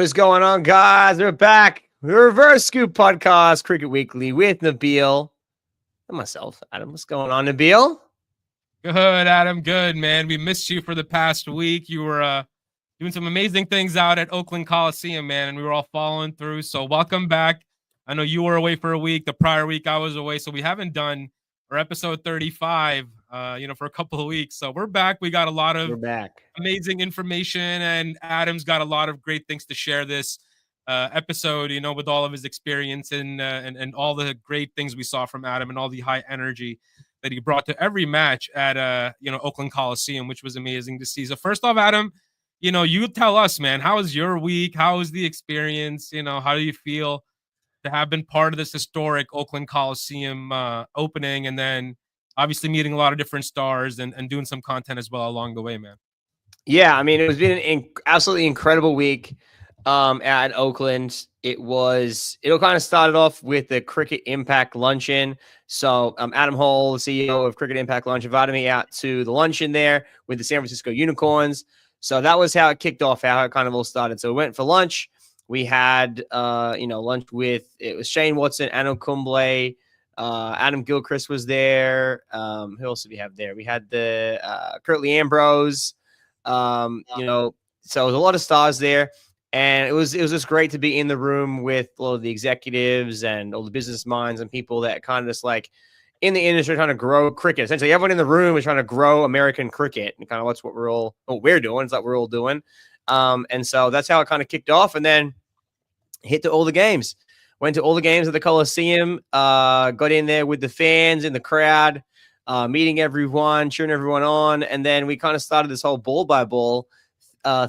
What is going on, guys? We're back. Reverse Scoop Podcast, Cricket Weekly with Nabil and myself, Adam. What's going on, Nabil? Good, Adam. Good, man. We missed you for the past week. You were doing some amazing things out at Oakland Coliseum, man, and we were all following through. So welcome back. I know you were away for a week. The prior week I was away, so we haven't done our episode 35, for a couple of weeks. So we're back. We got a lot of amazing information, and Adam's got a lot of great things to share this episode, with all of his experience and all the great things we saw from Adam and all the high energy that he brought to every match at Oakland Coliseum, which was amazing to see. So first off, Adam, you tell us, man, how was your week? How was the experience? How do you feel to have been part of this historic Oakland Coliseum opening, and then obviously meeting a lot of different stars and doing some content as well along the way, man? Yeah, I mean, it was been an absolutely incredible week at Oakland. It kind of started off with the Cricket Impact Luncheon. So Adam Hall, the CEO of Cricket Impact Lunch, invited me out to the luncheon there with the San Francisco Unicorns. So that was how it kicked off, how it kind of all started. So we went for lunch. We had, lunch with, it was Shane Watson, Anil Kumble, Adam Gilchrist was there. Who else did we have there? We had the Curtly Ambrose. So it was a lot of stars there. And it was just great to be in the room with all of the executives and all the business minds and people that kind of just like in the industry trying to grow cricket. Essentially, everyone in the room is trying to grow American cricket, and kind of that's what we're doing. It's like we're all doing. And so that's how it kind of kicked off, and then hit to all the games. Went to all the games at the Coliseum. Got in there with the fans in the crowd, meeting everyone, cheering everyone on, and then we kind of started this whole ball by ball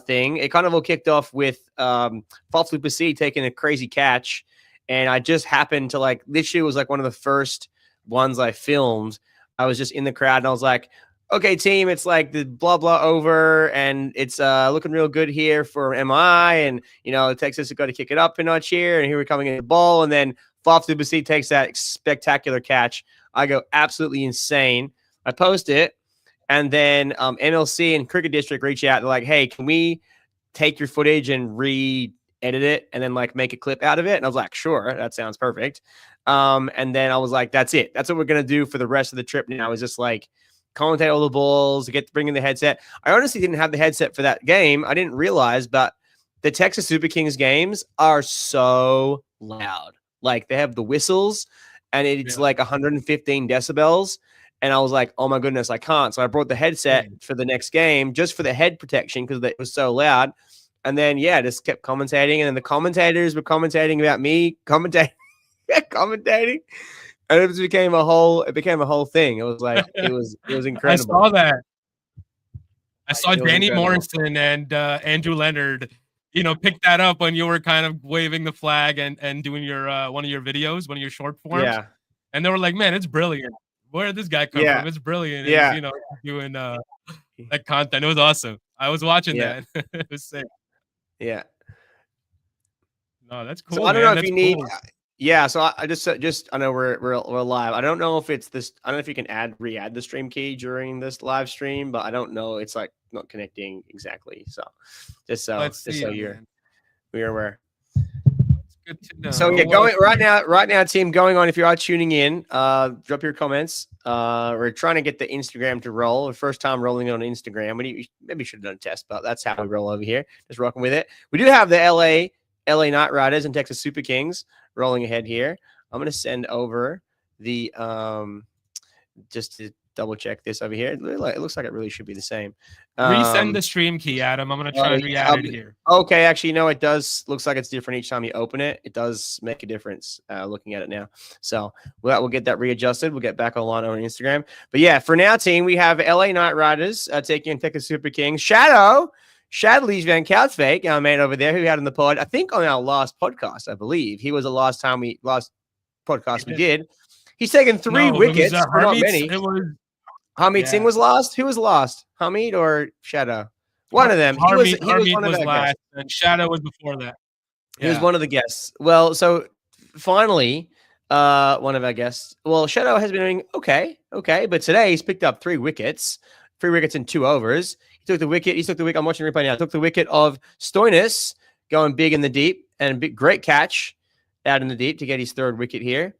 thing. It kind of all kicked off with Faf du Plessis taking a crazy catch, and I just happened to this year was like one of the first ones I filmed. I was just in the crowd and I was like, okay, team, it's like the blah blah over, and it's looking real good here for MI, and Texas has got to kick it up a notch here, and here we're coming in the ball, and then Faf du Plessis takes that spectacular catch. I go absolutely insane. I post it. And then MLC and Cricket District reach out. They're like, hey, can we take your footage and re-edit it and then make a clip out of it? And I was like, sure, that sounds perfect. And then I was like, that's it. That's what we're going to do for the rest of the trip now, is just commentate all the balls, bring in the headset. I honestly didn't have the headset for that game. I didn't realize, but the Texas Super Kings games are so loud. They have the whistles, and it's 115 decibels. And I was like, oh, my goodness, I can't. So I brought the headset for the next game just for the head protection because it was so loud. And then, just kept commentating. And then the commentators were commentating about me commentating. And it became a whole thing. It was it was incredible. I saw that. I saw Danny Morrison and Andrew Leonard, pick that up when you were kind of waving the flag and doing your one of your videos, one of your short forms. Yeah. And they were like, man, it's brilliant. Where did this guy come from? It's brilliant. Yeah. Doing that content. It was awesome. I was watching that. It was sick. Yeah. No, that's cool. So I don't know if you need. Yeah. So I just I know we're live. I don't know if it's this. I don't know if you can re-add the stream key during this live stream, but I don't know. It's not connecting exactly. So just so we're aware. Good to know. So going right now, team, going on. If you are tuning in, drop your comments. We're trying to get the Instagram to roll. The first time rolling it on Instagram. We maybe should have done a test, but that's how we roll over here. Just rocking with it. We do have the LA Knight Riders and Texas Super Kings rolling ahead here. I'm gonna send over the just to double check this over here. It looks like it really should be the same. Resend the stream key, Adam. I'm gonna try and re-add it here. Okay, actually, it does. Looks like it's different each time you open it. It does make a difference looking at it now. So we'll get that readjusted. We'll get back online on Instagram. But yeah, for now, team, we have LA Knight Riders taking in Texas Super Kings. Shadley's Van Koutsvik, our man over there, who had in the pod, I think on our last podcast, I believe. He was the last podcast we did. He's taken 3 wickets, not many. Hamid Singh was last. Who was last? Hamid or Shadow? One of them. Hamid was last, and Shadow was before that. He was one of the guests. Well, so finally, one of our guests. Well, Shadow has been doing okay, but today he's picked up 3 wickets in 2 overs. He took the wicket. I'm watching the replay now. Took the wicket of Stoinis going big in the deep, and great catch out in the deep to get his 3rd wicket here.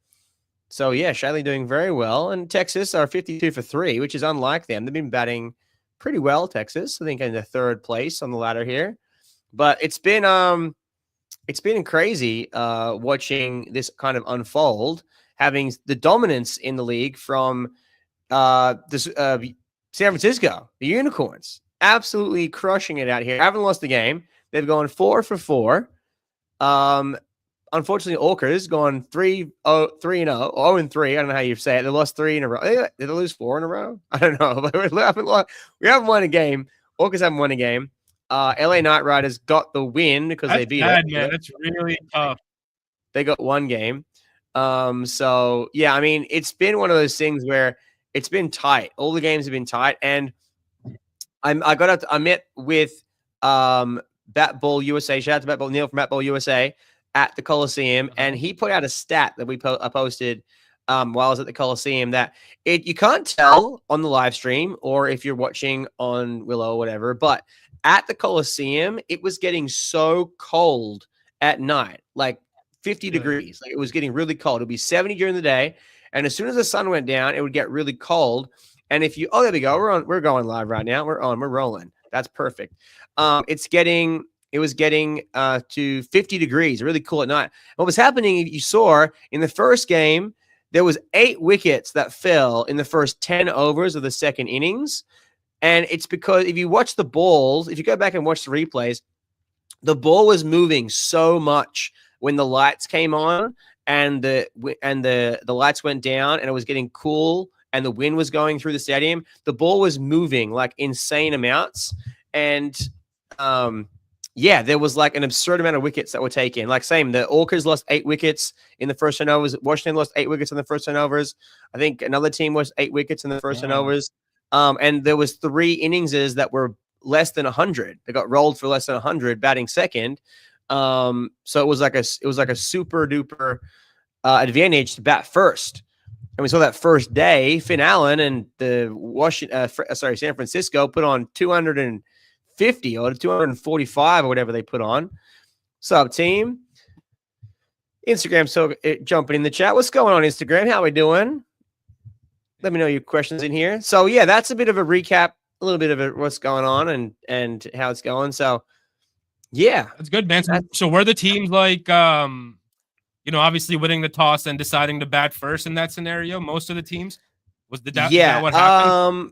So, yeah, Shaley doing very well. And Texas are 52 for 3, which is unlike them. They've been batting pretty well, Texas, I think in the 3rd place on the ladder here. But it's been crazy watching this kind of unfold, having the dominance in the league from San Francisco, the Unicorns, absolutely crushing it out here. Haven't lost a game. They've gone 4 for 4. Unfortunately, Orcas gone 3-0, 0-3. I don't know how you say it. They lost 3 in a row. Did they lose 4 in a row? I don't know. We haven't won a game. Orcas haven't won a game. LA Knight Riders got the win because they beat it. Man. That's really tough. They got 1 game. So yeah, I mean, it's been one of those things where it's been tight. All the games have been tight, and I met with Bat Ball USA. Shout out to Bat Ball Neil from Bat Ball USA at the Coliseum, and he put out a stat that I posted while I was at the Coliseum that you can't tell on the live stream or if you're watching on Willow or whatever, but at the Coliseum, it was getting so cold at night, like 50 degrees. Like, it was getting really cold. It would be 70 during the day, and as soon as the sun went down, it would get really cold. And if you, there we go. We're going live right now. We're rolling. That's perfect. It was getting to 50 degrees, really cool at night. What was happening, you saw in the first game, there was 8 wickets that fell in the first 10 overs of the 2nd innings. And it's because if you watch the balls, if you go back and watch the replays, the ball was moving so much when the lights came on and the lights went down and it was getting cool and the wind was going through the stadium. The ball was moving like insane amounts. And yeah, there was like an absurd amount of wickets that were taken. Like same, the Orcas lost 8 wickets in the first 10 overs. Washington lost 8 wickets in the first 10 overs. I think another team was 8 wickets in the first 10 overs. And there was 3 inningses that were less than 100. They got rolled for less than 100, batting second. So it was like a super duper advantage to bat first. And we saw that first day, Finn Allen and the San Francisco put on 250 or 245 or whatever they put on. Sup, team? Instagram, so jumping in the chat. What's going on, Instagram? How we doing? Let me know your questions in here. So yeah, that's a bit of a recap, a little bit of what's going on and how it's going. So yeah, that's good, man. So were the teams like, obviously winning the toss and deciding to bat first in that scenario? Most of the teams is that what happened?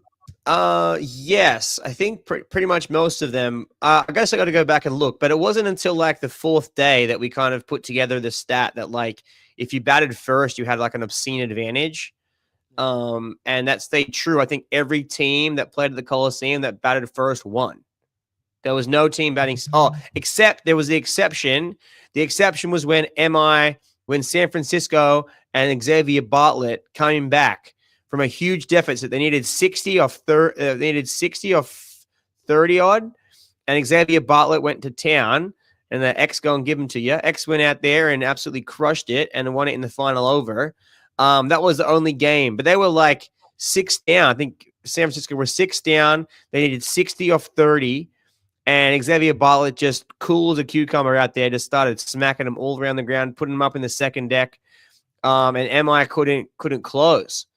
Yes, I think pretty much most of them. I guess I got to go back and look, but it wasn't until like the 4th day that we kind of put together the stat that like if you batted first, you had like an obscene advantage. And that stayed true. I think every team that played at the Coliseum that batted first won. There was no team batting. Except there was the exception. The exception was when San Francisco and Xavier Bartlett coming back from a huge deficit. They needed 60 off 30 odd, and Xavier Bartlett went to town, and the X go and give them to you. X went out there and absolutely crushed it and won it in the final over. That was the only game, but they were like 6 down. I think San Francisco were 6 down. They needed 60 off 30, and Xavier Bartlett just cool as a cucumber out there, just started smacking them all around the ground, putting them up in the second deck. And MI couldn't close,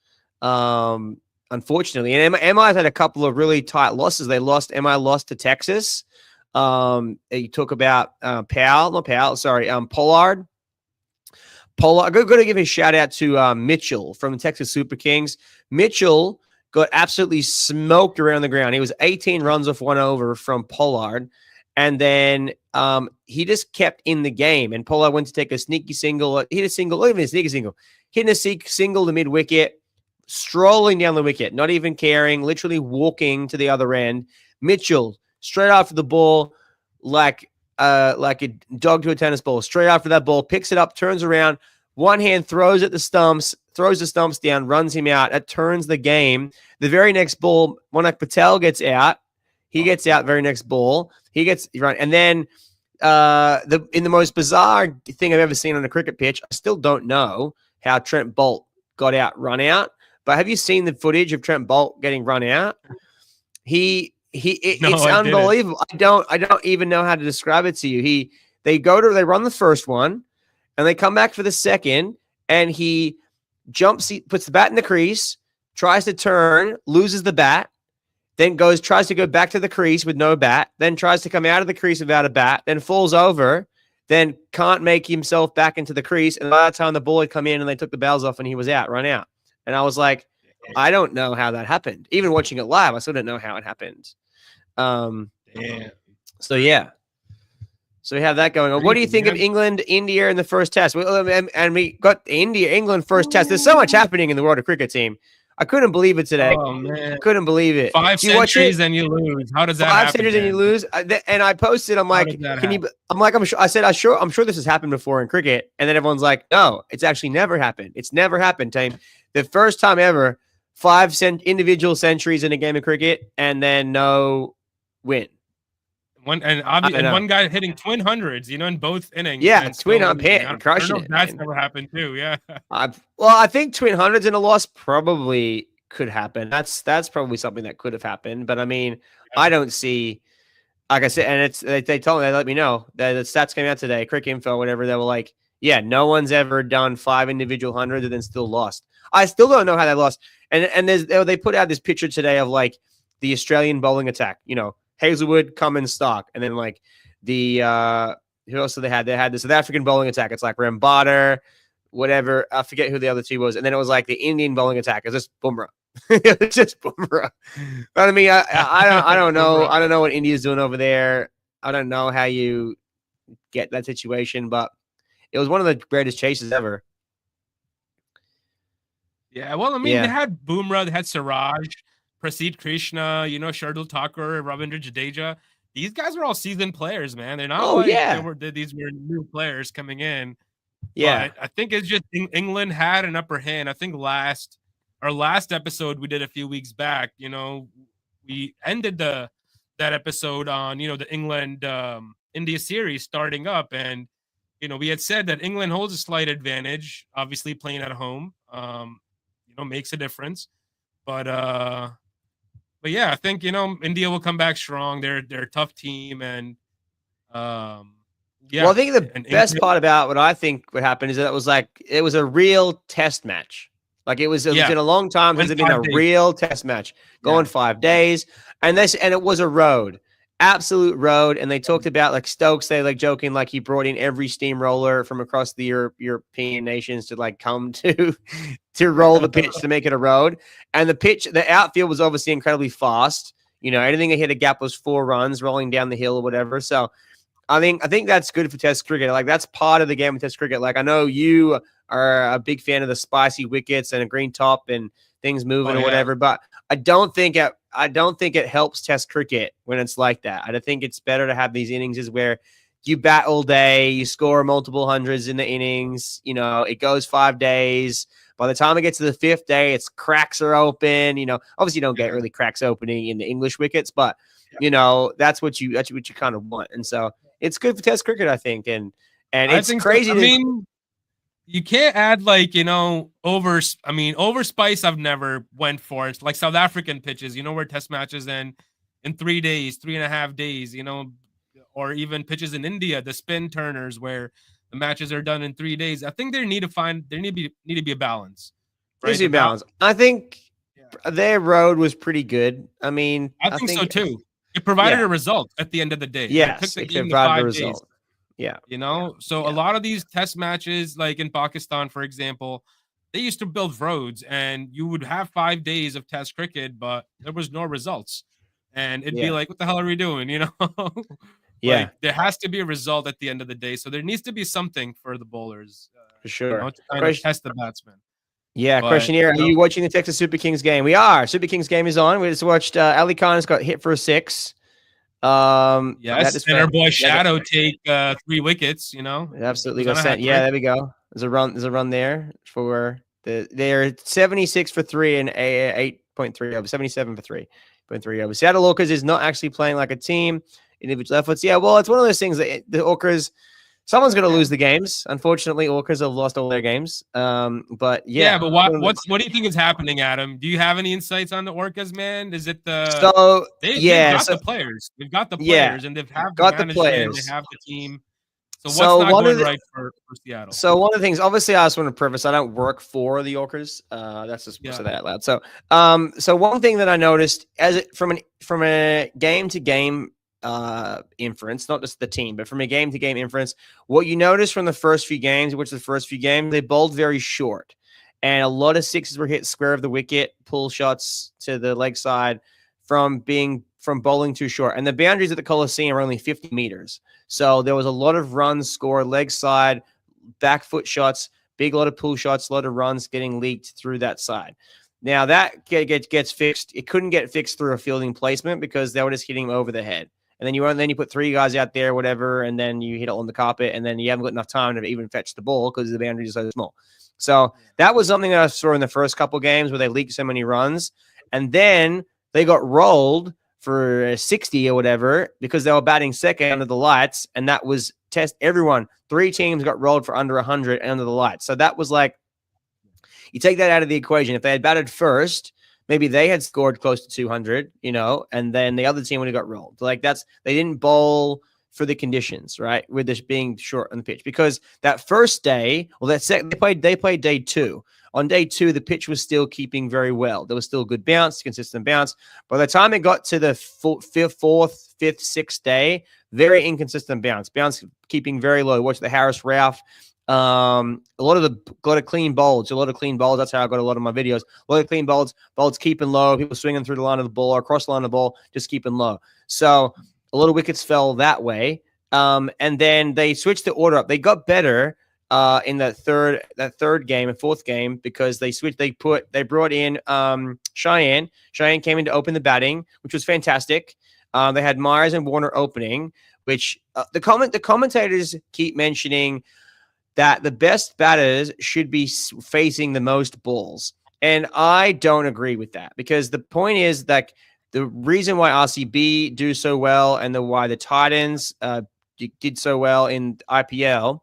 unfortunately. And MI's had a couple of really tight losses. MI lost to Texas. You talk about Pollard. I'm going to give a shout out to Mitchell from Texas Super Kings. Mitchell got absolutely smoked around the ground. He was 18 runs off 1 over from Pollard. And then he just kept in the game. And Pollard went to take a sneaky single, hit a single, not even a sneaky single, hitting a single to mid-wicket, strolling down the wicket, not even caring, literally walking to the other end. Mitchell, straight after the ball, like a dog to a tennis ball, straight after that ball, picks it up, turns around, one hand throws at the stumps, throws the stumps down, runs him out. It turns the game. The very next ball, Monak Patel gets out. He gets out very next ball. He gets run. And then in the most bizarre thing I've ever seen on a cricket pitch, I still don't know how Trent Bolt got run out. But have you seen the footage of Trent Bolt getting run out? It's unbelievable. I don't even know how to describe it to you. They run the first one, and they come back for the second, and he puts the bat in the crease, tries to turn, loses the bat, then tries to go back to the crease with no bat, then tries to come out of the crease without a bat, then falls over, then can't make himself back into the crease. And by that time, the ball had come in and they took the bells off and he was out, run out. And I was like, I don't know how that happened. Even watching it live, I still don't know how it happened. So, yeah. So we have that going on. What do you think of England, India in the first test? And we got England first test. There's so much happening in the world of cricket team. I couldn't believe it today. Oh, man. Couldn't believe it. 5 centuries and you lose. How does that happen? 5 centuries and you lose. And I posted, I'm like, I'm sure this has happened before in cricket. And then everyone's like, no, it's actually never happened. It's never happened, Tame. The first time ever, 5 individual centuries in a game of cricket and then no win. One guy hitting twin hundreds, in both innings. Yeah, twin hit, crushing it. That's never happened too. Yeah. I think twin hundreds in a loss probably could happen. That's probably something that could have happened. But I mean, I don't see. Like I said, and they let me know that the stats came out today, Cricket Info, whatever. They were like, yeah, no one's ever done 5 individual hundreds and then still lost. I still don't know how they lost. And they put out this picture today of like the Australian bowling attack. Hazelwood, Cummins, Stark, and then like the who else did they had? They had the South African bowling attack. It's like Rambada, whatever. I forget who the other 2 was, and then it was like the Indian bowling attack. It's just Bumrah. It's just Bumrah. But I mean, I don't know. I don't know what India's doing over there. I don't know how you get that situation, but it was one of the greatest chases ever. Yeah, well, I mean, they had Bumrah, they had Siraj, Prasidh Krishna, Shardul Thakur, Ravindra Jadeja. These guys were all seasoned players, man. They're not these were new players coming in. Yeah. But I think it's just England had an upper hand. I think our last episode we did a few weeks back, we ended that episode on, the England India series starting up. And, we had said that England holds a slight advantage, obviously playing at home, makes a difference. But yeah, I think India will come back strong. They're a tough team, and Well, I think the best part about what I think would happen is that it was a real test match. Like it was been a long time since it's been a real test match going 5 days, and it was a road, absolute road. And they talked about like Stokes, they like joking like he brought in every steamroller from across the European nations to like come to roll the pitch to make it a road. And the outfield was obviously incredibly fast. Anything that hit a gap was 4 runs rolling down the hill or whatever. So I think that's good for Test cricket. Like that's part of the game of Test cricket. Like I know you are a big fan of the spicy wickets and a green top and things moving or whatever, but I don't think it helps Test cricket when it's like that. I think it's better to have these innings where you bat all day, you score multiple hundreds in the innings. It goes 5 days. By the time it gets to the 5th day, its cracks are open. Obviously you don't get really cracks opening in the English wickets, but that's what you kind of want. And so it's good for Test cricket, I think. And it's crazy. I mean, you can't add overspice. I've never went for it. Like South African pitches, where Test matches in 3 days, 3.5 days, or even pitches in India, the spin turners where the matches are done in 3 days. I think there need to be a balance. Right? There's a balance. I think their road was pretty good. I mean, I think so too. It provided a result at the end of the day. Yes, it provided a result. Days. Yeah. A lot of these test matches, like in Pakistan, for example, they used to build roads and you would have 5 days of test cricket, but there was no results. And it'd be like, what the hell are we doing? Yeah. There has to be a result at the end of the day. So there needs to be something for the bowlers. For sure. To kind of test the batsmen. Yeah, question here. Are you watching the Texas Super Kings game? We are. Super Kings game is on. We just watched Ali Khan has got hit for a 6. Yes, and our boy Shadow take 3 wickets. It absolutely got sent. Yeah, there we go. There's a run there for they're 76 for 3 and 8.3 over 77 for 3.3 over. Seattle Orcas is not actually playing like a team. Individual efforts. Yeah, well, it's one of those things that the Orcas. Someone's going to lose the games. Unfortunately, Orcas have lost all their games. But what do you think is happening, Adam? Do you have any insights on the Orcas, man? Is it the they've got the players? They've got the players, and they've got the players. They have the team. So what's not going right for Seattle? So one of the things, obviously, I just want to preface, I don't work for the Orcas. That's just say that out loud. So one thing that I noticed from a game to game inference, not just the team, but from a game to game inference, what you notice from the first few games, they bowled very short, and a lot of sixes were hit square of the wicket, pull shots to the leg side from bowling too short, and the boundaries at the Coliseum are only 50 meters. So there was a lot of runs scored leg side, back foot shots, lot of pull shots, a lot of runs getting leaked through that side. Now that gets fixed. It couldn't get fixed through a fielding placement because they were just hitting him over the head. And then you put 3 guys out there, whatever, and then you hit it on the carpet, and then you haven't got enough time to even fetch the ball because the boundaries are so small. So that was something that I saw in the first couple games where they leaked so many runs, and then they got rolled for 60 or whatever because they were batting second under the lights, and that was everyone. 3 teams got rolled for under 100 under the lights. So that was like, you take that out of the equation. If they had batted first, maybe they had scored close to 200, and then the other team would have got rolled. Like they didn't bowl for the conditions, right? With this being short on the pitch, because that first day, they played day 2. On day 2, the pitch was still keeping very well. There was still good bounce, consistent bounce. By the time it got to the 4th, 5th, 6th day, very inconsistent bounce keeping very low. Watch the Harris Ralph. A lot of clean bowls. That's how I got a lot of my videos. A lot of clean bowls keeping low. People swinging through the line of the ball or across the line of the ball, just keeping low. So a lot of wickets fell that way. And then they switched the order up. They got better in that third game and 4th game because they brought in Cheyenne. Cheyenne came in to open the batting, which was fantastic. They had Myers and Warner opening, which the commentators keep mentioning that the best batters should be facing the most balls. And I don't agree with that, because the point is that the reason why RCB do so well and why the Titans did so well in IPL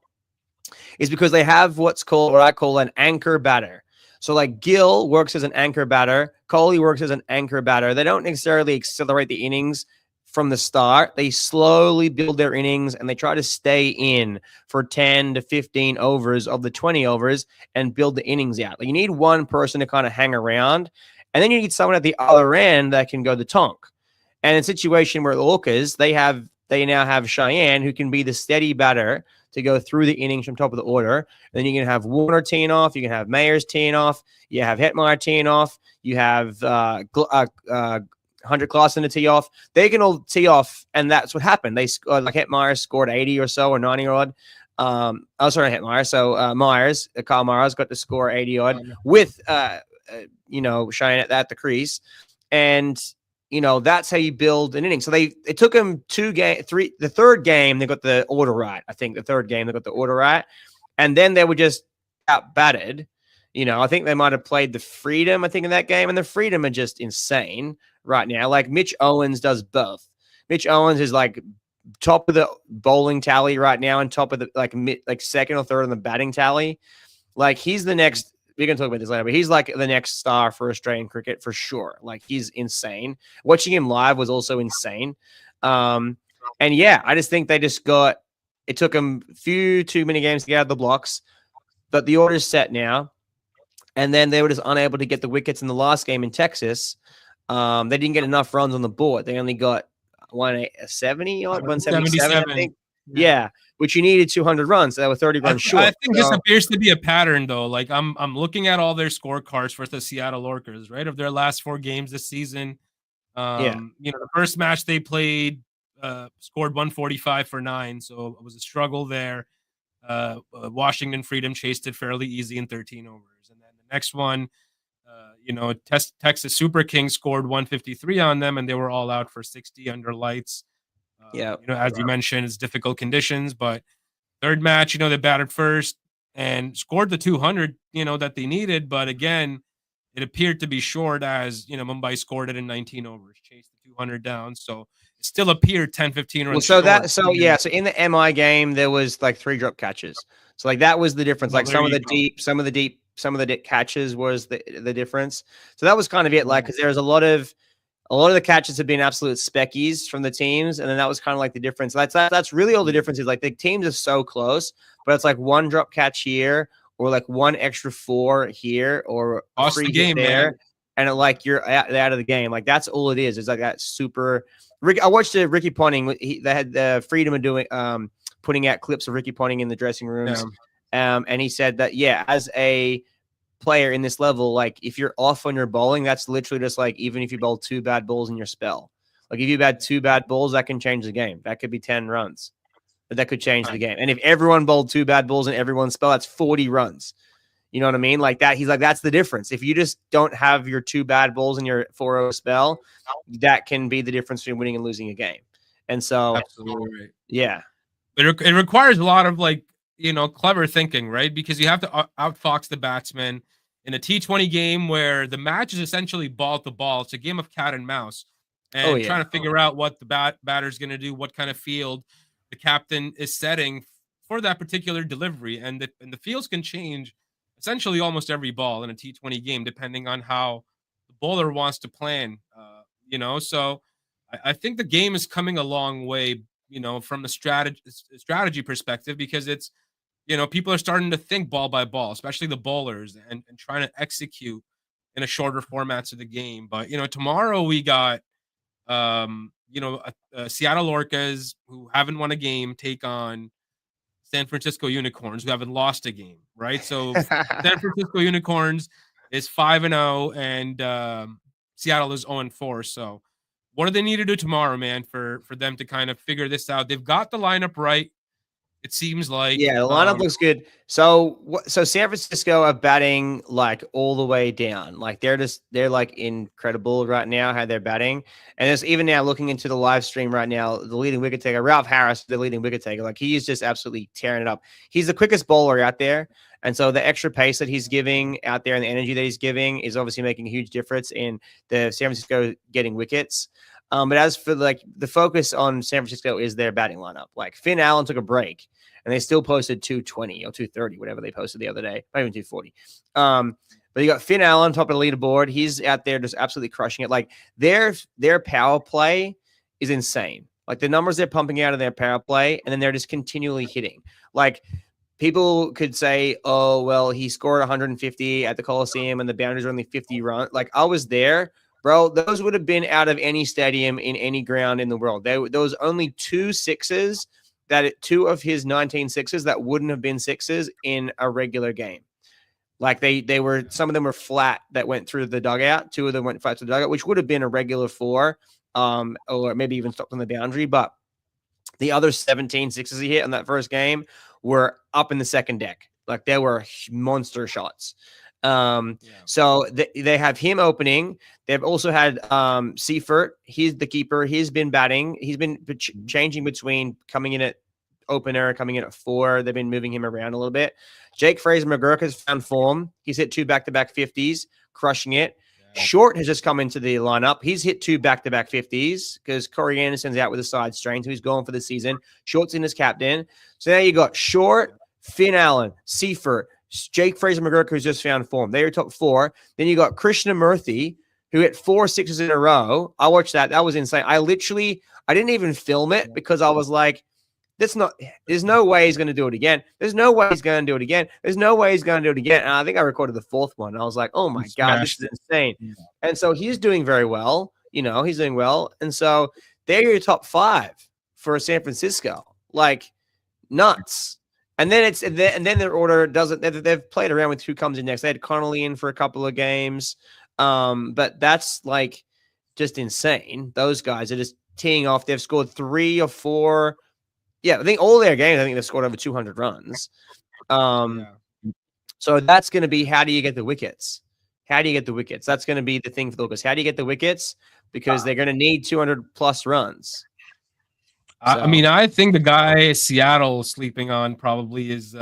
is because they have what I call an anchor batter. So like Gill works as an anchor batter, Kohli works as an anchor batter. They don't necessarily accelerate the innings from the start. They slowly build their innings and they try to stay in for 10 to 15 overs of the 20 overs and build the innings out. Like, you need one person to kind of hang around, and then you need someone at the other end that can go the tonk. And in a situation where the Orcas, they now have Cheyenne, who can be the steady batter to go through the innings from top of the order. And then you can have Warner teeing off, you can have Mayers teeing off, you have Hetmeyer teeing off, you have Hunter Claassen to tee off. They can all tee off, and that's what happened. They like Hetmeyer scored 80 or so, or 90 odd. Sorry, Hetmeyer. So Kyle Myers got to score 80 odd with Cheyenne at the crease, and that's how you build an inning. So it took them the third game they got the order right. I think the third game they got the order right, and then they were just out batted. I think they might have played the Freedom, I think, in that game, and the Freedom are just insane right now. Like, Mitch Owens does both. Mitch Owens is like top of the bowling tally right now and top of the like second or third on the batting tally. Like, he's the next. We're gonna talk about this later, but he's like the next star for Australian cricket for sure. Like, he's insane. Watching him live was also insane. And yeah, I just think it took them too many games to get out of the blocks, but the order's set now. And then they were just unable to get the wickets in the last game in Texas. They didn't get enough runs on the board. They only got 170 odd, 177, I think. Yeah, which you needed 200 runs. So they were 30 runs short. I think this appears to be a pattern, though. Like, I'm looking at all their scorecards for the Seattle Orcas, right? Of their last 4 games this season. The first match they played scored 145 for 9, so it was a struggle there. Washington Freedom chased it fairly easy in 13 overs. And then the next one, Texas Super Kings scored 153 on them, and they were all out for 60 under lights. As you mentioned, it's difficult conditions, but third match, they batted first and scored the 200, that they needed. But again, it appeared to be short as, Mumbai scored it in 19 overs, chased the 200 down. So it still appeared 10, 15 runs short. So in the MI game, there was like 3 drop catches. So like that was the difference. Like some of the deep catches was the difference. So that was kind of it. Like, because there was a lot of A lot of the catches have been absolute speckies from the teams, and then that was kind of like the difference. That's really all the difference is like the teams are so close, but it's like one drop catch here, or like one extra 4 here, or a Lost free the hit game, there, man. and like you're out of the game. Like that's all it is. It's like that super. I watched Ricky Ponting. They had the freedom of doing putting out clips of Ricky Ponting in the dressing rooms, and he said that as a player in this level, like if you're off on your bowling, that's literally just like even if you bowl 2 bad balls in your spell, like if you had 2 bad balls, that can change the game. That could be 10 runs, but that could change the game. And if everyone bowled 2 bad balls in everyone's spell, that's 40 runs. You know what I mean? Like that. He's like, that's the difference. If you just don't have your 2 bad balls in your 4-0 spell, that can be the difference between winning and losing a game. And so, absolutely right. Yeah, it requires a lot of like, clever thinking, right? Because you have to outfox the batsman in a T20 game where the match is essentially ball to ball. It's a game of cat and mouse, and trying to figure out what the batter's going to do, what kind of field the captain is setting for that particular delivery, and the fields can change essentially almost every ball in a T20 game depending on how the bowler wants to plan. So I think the game is coming a long way, from the strategy perspective, because it's people are starting to think ball by ball, especially the bowlers, and trying to execute in a shorter formats of the game. But tomorrow we got Seattle Orcas, who haven't won a game, take on San Francisco Unicorns, who haven't lost a game, right? So San Francisco Unicorns is 5-0, and Seattle is 0-4. So what do they need to do tomorrow, man, for them to kind of figure this out? They've got the lineup right, it seems like. Yeah, the lineup looks good. So San Francisco are batting like all the way down. Like they're like incredible right now how they're batting. And it's even now looking into the live stream right now, the leading wicket taker, Ralph Harris, the leading wicket taker, like he is just absolutely tearing it up. He's the quickest bowler out there. And so the extra pace that he's giving out there and the energy that he's giving is obviously making a huge difference in the San Francisco getting wickets. But as for like the focus on San Francisco is their batting lineup. Like Finn Allen took a break and they still posted 220 or 230, whatever they posted the other day, not even 240. But you got Finn Allen top of the leaderboard. He's out there just absolutely crushing it. Like their power play is insane. Like the numbers they're pumping out of their power play, and then they're just continually hitting. Like people could say, oh, well, he scored 150 at the Coliseum and the boundaries are only 50 runs. Like I was there, bro. Those would have been out of any stadium in any ground in the world. There was only 2 sixes. 2 of his 19 sixes that wouldn't have been sixes in a regular game. Like they were, some of them were flat that went through the dugout. 2 of them went flat to the dugout, which would have been a regular 4, or maybe even stopped on the boundary. But the other 17 sixes he hit in that first game were up in the second deck. Like they were monster shots. So they have him opening. They've also had Seifert. He's the keeper. He's been batting. He's been changing between coming in at opener, coming in at 4. They've been moving him around a little bit. Jake Fraser McGurk has found form. He's hit 2 back-to-back 50s, crushing it. Short has just come into the lineup. He's hit 2 back-to-back 50s because Corey Anderson's out with a side strain, so he's gone for the season. Short's in as captain. So now you got Short, Finn Allen, Seifert, Jake Fraser McGurk, who's just found form. They're top 4. Then you got Krishna Murthy, who hit 4 sixes in a row. I watched that. That was insane. I didn't even film it because I was like, there's no way he's going to do it again. There's no way he's going to do it again. There's no way he's going to do it again. And I think I recorded the 4th one. I was like, oh my God, this is insane. Yeah. And so he's doing very well. He's doing well. And so they're your top 5 for San Francisco. Like nuts. And then their order doesn't. They've played around with who comes in next. They had Connolly in for a couple of games, but that's like just insane. Those guys are just teeing off. They've scored 3 or 4. Yeah, I think all their games. I think they've scored over 200 runs. So that's going to be how do you get the wickets? How do you get the wickets? That's going to be the thing for the Orcas. How do you get the wickets? Because they're going to need 200 plus runs. I mean, I think the guy Seattle sleeping on probably is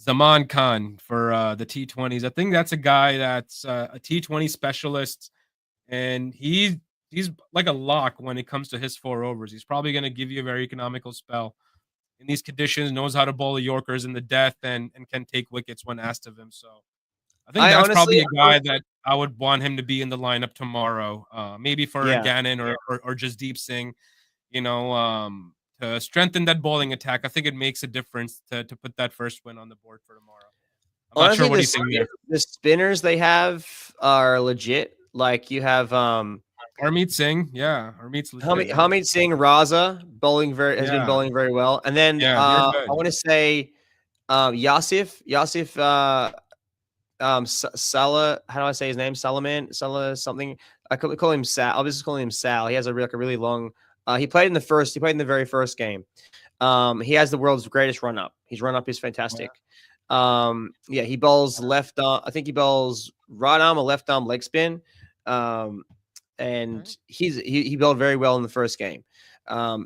Zaman Khan for the T20s. I think that's a guy that's a T20 specialist, and he's like a lock when it comes to his 4 overs. He's probably going to give you a very economical spell in these conditions, knows how to bowl the Yorkers in the death, and can take wickets when asked of him. So I think that's honestly, probably a guy that I would want him to be in the lineup tomorrow. Maybe for Gannon or just Deep Singh, to strengthen that bowling attack. I think it makes a difference to put that first win on the board for tomorrow. I'm not sure what you think there. The spinners they have are legit. Like you have Harmeet Singh, Harmeet's legit. Harmeet Singh, Raza has been bowling very well, and then I want to say Yasif Salah, how do I say his name? Salah something. I call him Sal. I'll just call him Sal. He has a really long. He played in the very first game. He has the world's greatest run up. His run up is fantastic. He bowls left arm. I think he bowls right arm or left arm leg spin. And he bowled very well in the first game.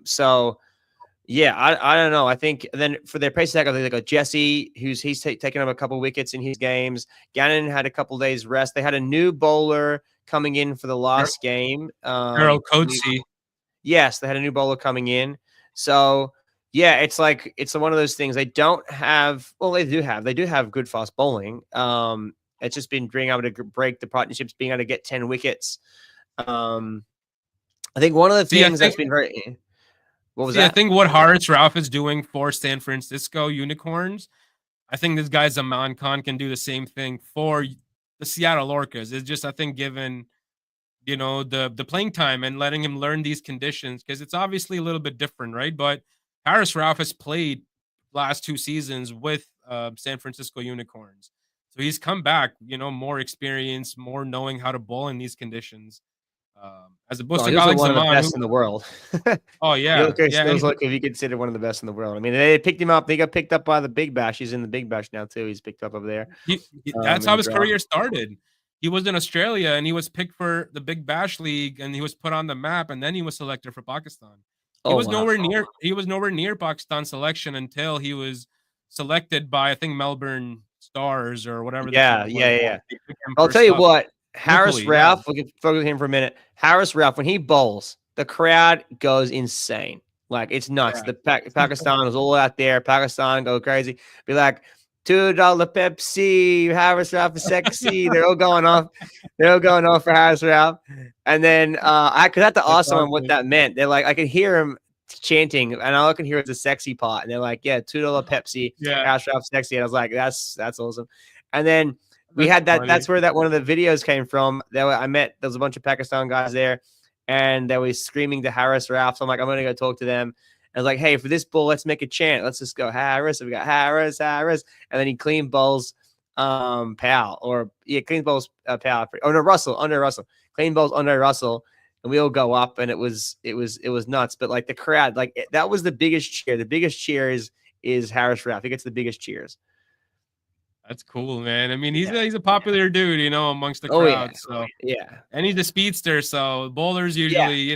So yeah, I don't know. I think then for their pace attack, I think they got Jesse, he's taken up a couple wickets in his games. Gannon had a couple days rest. They had a new bowler coming in for the last game. Harold Coatsy. Yes, they had a new bowler coming in. So yeah, it's one of those things. They don't have. Well, they do have good fast bowling. It's just been being able to break the partnerships, being able to get 10 wickets. I think one of the things that's been very. What was that? I think what Haris Rauf is doing for San Francisco Unicorns, I think this guy Zaman Khan can do the same thing for the Seattle Orcas. It's just, I think, given the playing time and letting him learn these conditions, because it's obviously a little bit different, right? But Haris Rauf has played last 2 seasons with San Francisco Unicorns, so he's come back, more experience, more knowing how to bowl in these conditions. As opposed to one of the best in the world. Oh yeah, if you consider one of the best in the world. I mean, they picked him up. They got picked up by the Big Bash. He's in the Big Bash now too. He's picked up over there. That's how his career started. He was in Australia and he was picked for the Big Bash League and he was put on the map and then he was selected for Pakistan. He was nowhere near Pakistan selection until he was selected by, I think, Melbourne Stars or whatever. Yeah. I'll tell you what. Haris Rauf, we can focus on him for a minute. Haris Rauf, when he bowls, the crowd goes insane. Like, it's nuts. The Pakistan is all out there. Pakistan go crazy. Be like, $2 Pepsi, Haris Rauf is sexy. They're all going off. For Haris Rauf. And then I could have to ask someone what that meant. They're like, I could hear him chanting, and all I can hear is the sexy part. And they're like, yeah, $2 Pepsi, Haris Rauf sexy. And I was like, that's awesome. And then we had that. Funny. That's where one of the videos came from. There was a bunch of Pakistan guys there, and they were screaming to Haris Rauf. So I'm like, I'm gonna go talk to them. And I was like, hey, for this ball, let's make a chant. Let's just go Haris. We got Haris, and then he clean bowls, Powell, clean bowls, Powell. Oh no, Russell, under Russell, clean bowls under Russell, and we all go up, and it was nuts. But like the crowd, that was the biggest cheer. The biggest cheer is Haris Rauf. He gets the biggest cheers. That's cool, man. I mean, he's a popular dude, amongst the crowd. And he's a speedster, so bowlers usually,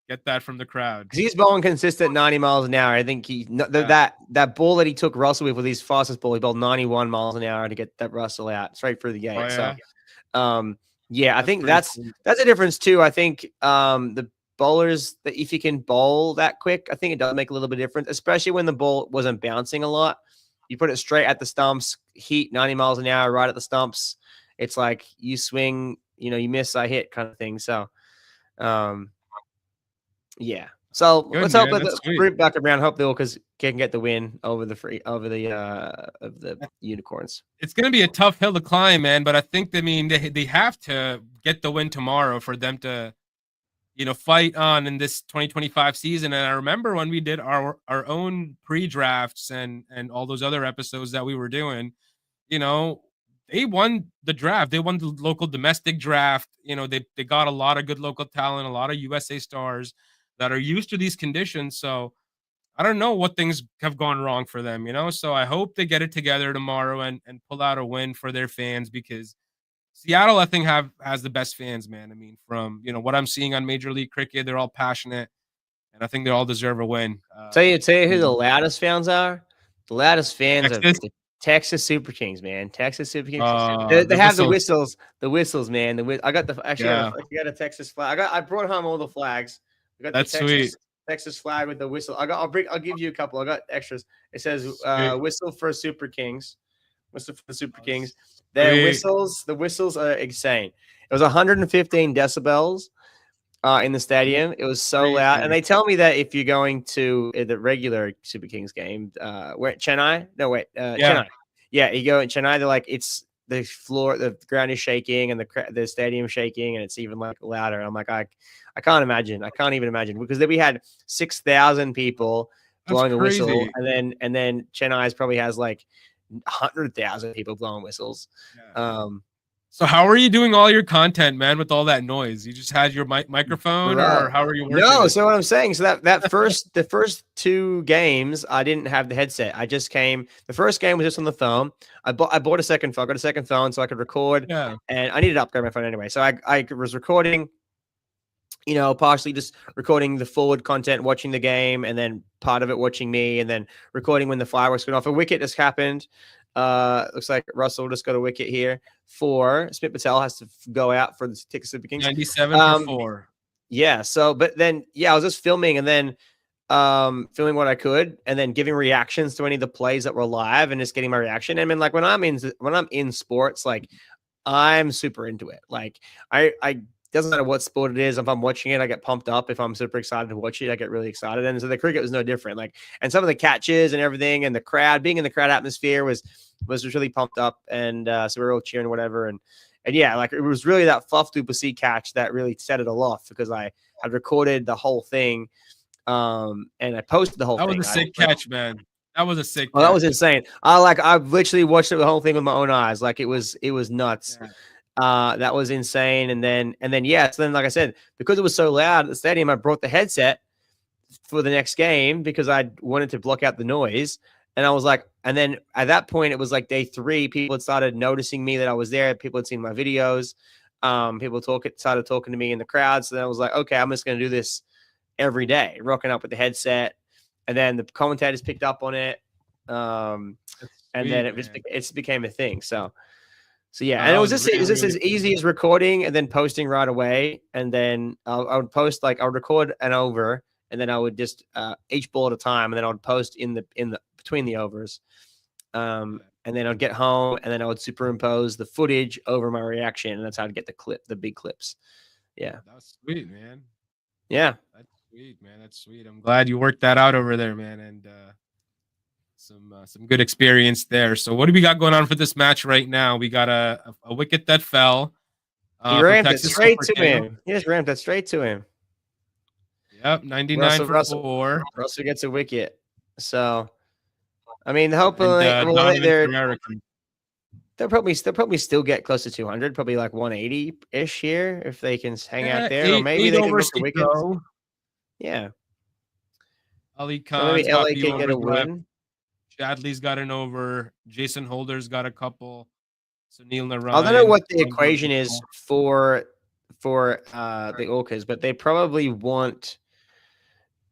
get that from the crowd. Because he's bowling consistent 90 miles an hour. I think that ball that he took Russell with his fastest ball, he bowled 91 miles an hour to get that Russell out straight through the gate. I think that's a difference too. I think the bowlers, that if you can bowl that quick, I think it does make a little bit of difference, especially when the ball wasn't bouncing a lot. You put it straight at the stumps, heat 90 miles an hour right at the stumps. It's like you swing, you miss, I hit kind of thing. So, yeah. So let's hope the group back around. Hope the Orcas can get the win over the Unicorns. It's going to be a tough hill to climb, man. But I think they have to get the win tomorrow for them to fight on in this 2025 season. And I remember when we did our own pre-drafts and all those other episodes that we were doing, they won the draft. They won the local domestic draft. They got a lot of good local talent, a lot of USA stars that are used to these conditions. So I don't know what things have gone wrong for them, So I hope they get it together tomorrow and pull out a win for their fans, because Seattle, I think, has the best fans, man. I mean, from what I'm seeing on Major League Cricket, they're all passionate, and I think they all deserve a win. Tell you who the loudest fans are. The loudest fans are the Texas Super Kings, man. Texas Super Kings. They have the whistles. The whistles, man. I got I got a Texas flag. I brought home all the flags. I got sweet. Texas flag with the whistle. I'll give you a couple. I got extras. It says whistle for Super Kings. the Super Kings. Their whistles, the whistles are insane. It was 115 decibels in the stadium. It was so loud. And they tell me that if you're going to the regular Super Kings game, where Chennai? No, wait, Chennai. Yeah, you go in Chennai, they're like, it's the floor, the ground is shaking and the stadium shaking, and it's even like louder. I'm like, I can't imagine. I can't even imagine, because then we had 6,000 people blowing a whistle, and then Chennai's probably has like 100,000 people blowing whistles. Yeah. So how are you doing all your content, man, with all that noise? You just had your microphone, or how are you working? No, so what I'm saying, so that the first 2 games, I didn't have the headset. I just came. The first game was just on the phone. I bought a second phone. I got a second phone so I could record. Yeah. And I needed to upgrade my phone anyway. So I was recording, partially just recording the forward content, watching the game, and then part of it watching me, and then recording when the fireworks went off. A wicket just happened. Looks like Russell just got a wicket here. 4. Smith Patel has to go out for the Ticket Super Kings. 97 for 4. Yeah. So, but then, I was just filming, and then filming what I could, and then giving reactions to any of the plays that were live, and just getting my reaction. And then, like, when I'm in sports, like, I'm super into it. Like, I doesn't matter what sport it is. If I'm watching it, I get pumped up. If I'm super excited to watch it, I get really excited. And so the cricket was no different. Like, and some of the catches and everything, and the crowd, being in the crowd atmosphere was really pumped up. And so we were all cheering, whatever. And yeah, like, it was really that Fluff Duplessis catch that really set it all off, because I had recorded the whole thing. And I posted the whole thing. That was a sick catch, man. That was a sick catch. That was insane. I've literally watched the whole thing with my own eyes. Like, it was nuts. Yeah. That was insane. And then, so then, like I said, because it was so loud at the stadium, I brought the headset for the next game because I wanted to block out the noise. And I was like, and then at that point, it was like day 3. People had started noticing me, that I was there. People had seen my videos. People started talking to me in the crowd. So then I was like, okay, I'm just going to do this every day, rocking up with the headset. And then the commentators picked up on it. And then it became a thing. So yeah, and it was just as easy as recording and then posting right away. And then I would post, like, I would record an over, and then I would just each ball at a time, and then I would post in the between the overs. And then I'd get home, and then I would superimpose the footage over my reaction, and that's how I'd get the big clips. Yeah, that's sweet, man. Yeah, that's sweet, man. That's sweet. I'm glad you worked that out over there, man, and some good experience there. So what do we got going on for this match right now? We got a wicket that fell. He rammed it straight to him. He just rammed it straight to him. Yep, 99 for 4. Russell gets a wicket. So, I mean, hopefully they'll probably still get close to 200, probably like 180-ish here if they can hang out there, or maybe they can get the wickets. Yeah. Ali Khan's maybe LA can get a win. Chadley's got an over. Jason Holder's got a couple. Sunil Narayan. I don't know what the equation is for the Orcas, but they probably want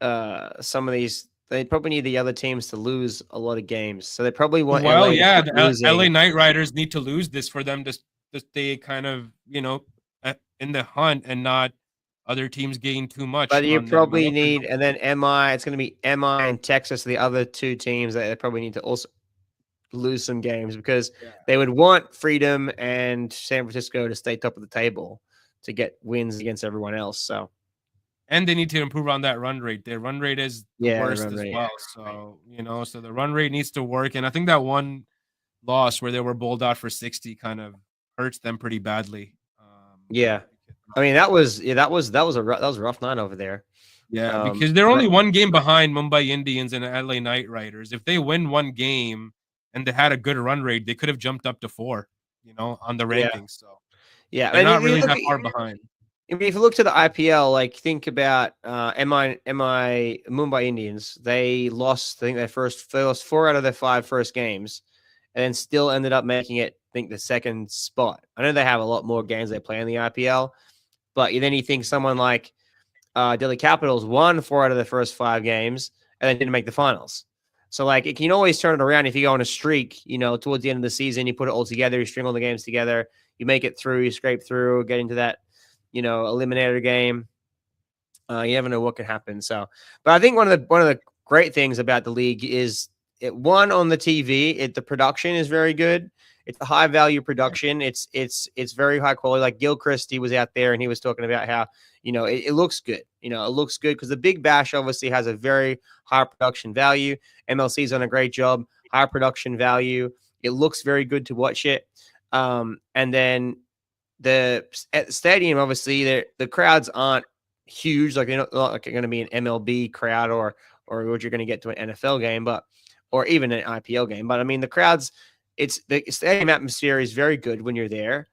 some of these. They probably need the other teams to lose a lot of games, so they probably want. Well, yeah, the LA Knight Riders need to lose this for them to stay kind of in the hunt and not other teams gain too much. But you probably need, and then MI. It's going to be MI and Texas, the other 2 teams that they probably need to also lose some games, because they would want Freedom and San Francisco to stay top of the table to get wins against everyone else. So, and they need to improve on that run rate. Their run rate is the worst as well. So so the run rate needs to work. And I think that one loss where they were bowled out for 60 kind of hurts them pretty badly. I mean, that was a rough night over there. Yeah, because they're only 1 game behind Mumbai Indians and LA Knight Riders. If they win 1 game and they had a good run rate, they could have jumped up to 4, on the rankings. So they're not really that far behind. I mean, if you look to the IPL, like, think about Mumbai Indians. They lost, I think, they lost 4 out of their 5 first games, and then still ended up making it, I think, the 2nd spot. I know they have a lot more games they play in the IPL, but then you think someone like Delhi Capitals won 4 out of the first 5 games and then didn't make the finals. So, like, it can always turn it around if you go on a streak, towards the end of the season, you put it all together, you string all the games together, you make it through, you scrape through, get into that, eliminator game. You never know what could happen. So, but I think one of the great things about the league is one on the TV, the production is very good. It's a high value production. It's very high quality. Like Gil Christie was out there and he was talking about how, it looks good. It looks good because the Big Bash obviously has a very high production value. MLC's done a great job, high production value. It looks very good to watch it. And then at the stadium, obviously, the crowds aren't huge. Like they're not like going to be an MLB crowd or what you're going to get to an NFL game, or even an IPL game. But I mean, the crowds, the stadium atmosphere is very good when you're there.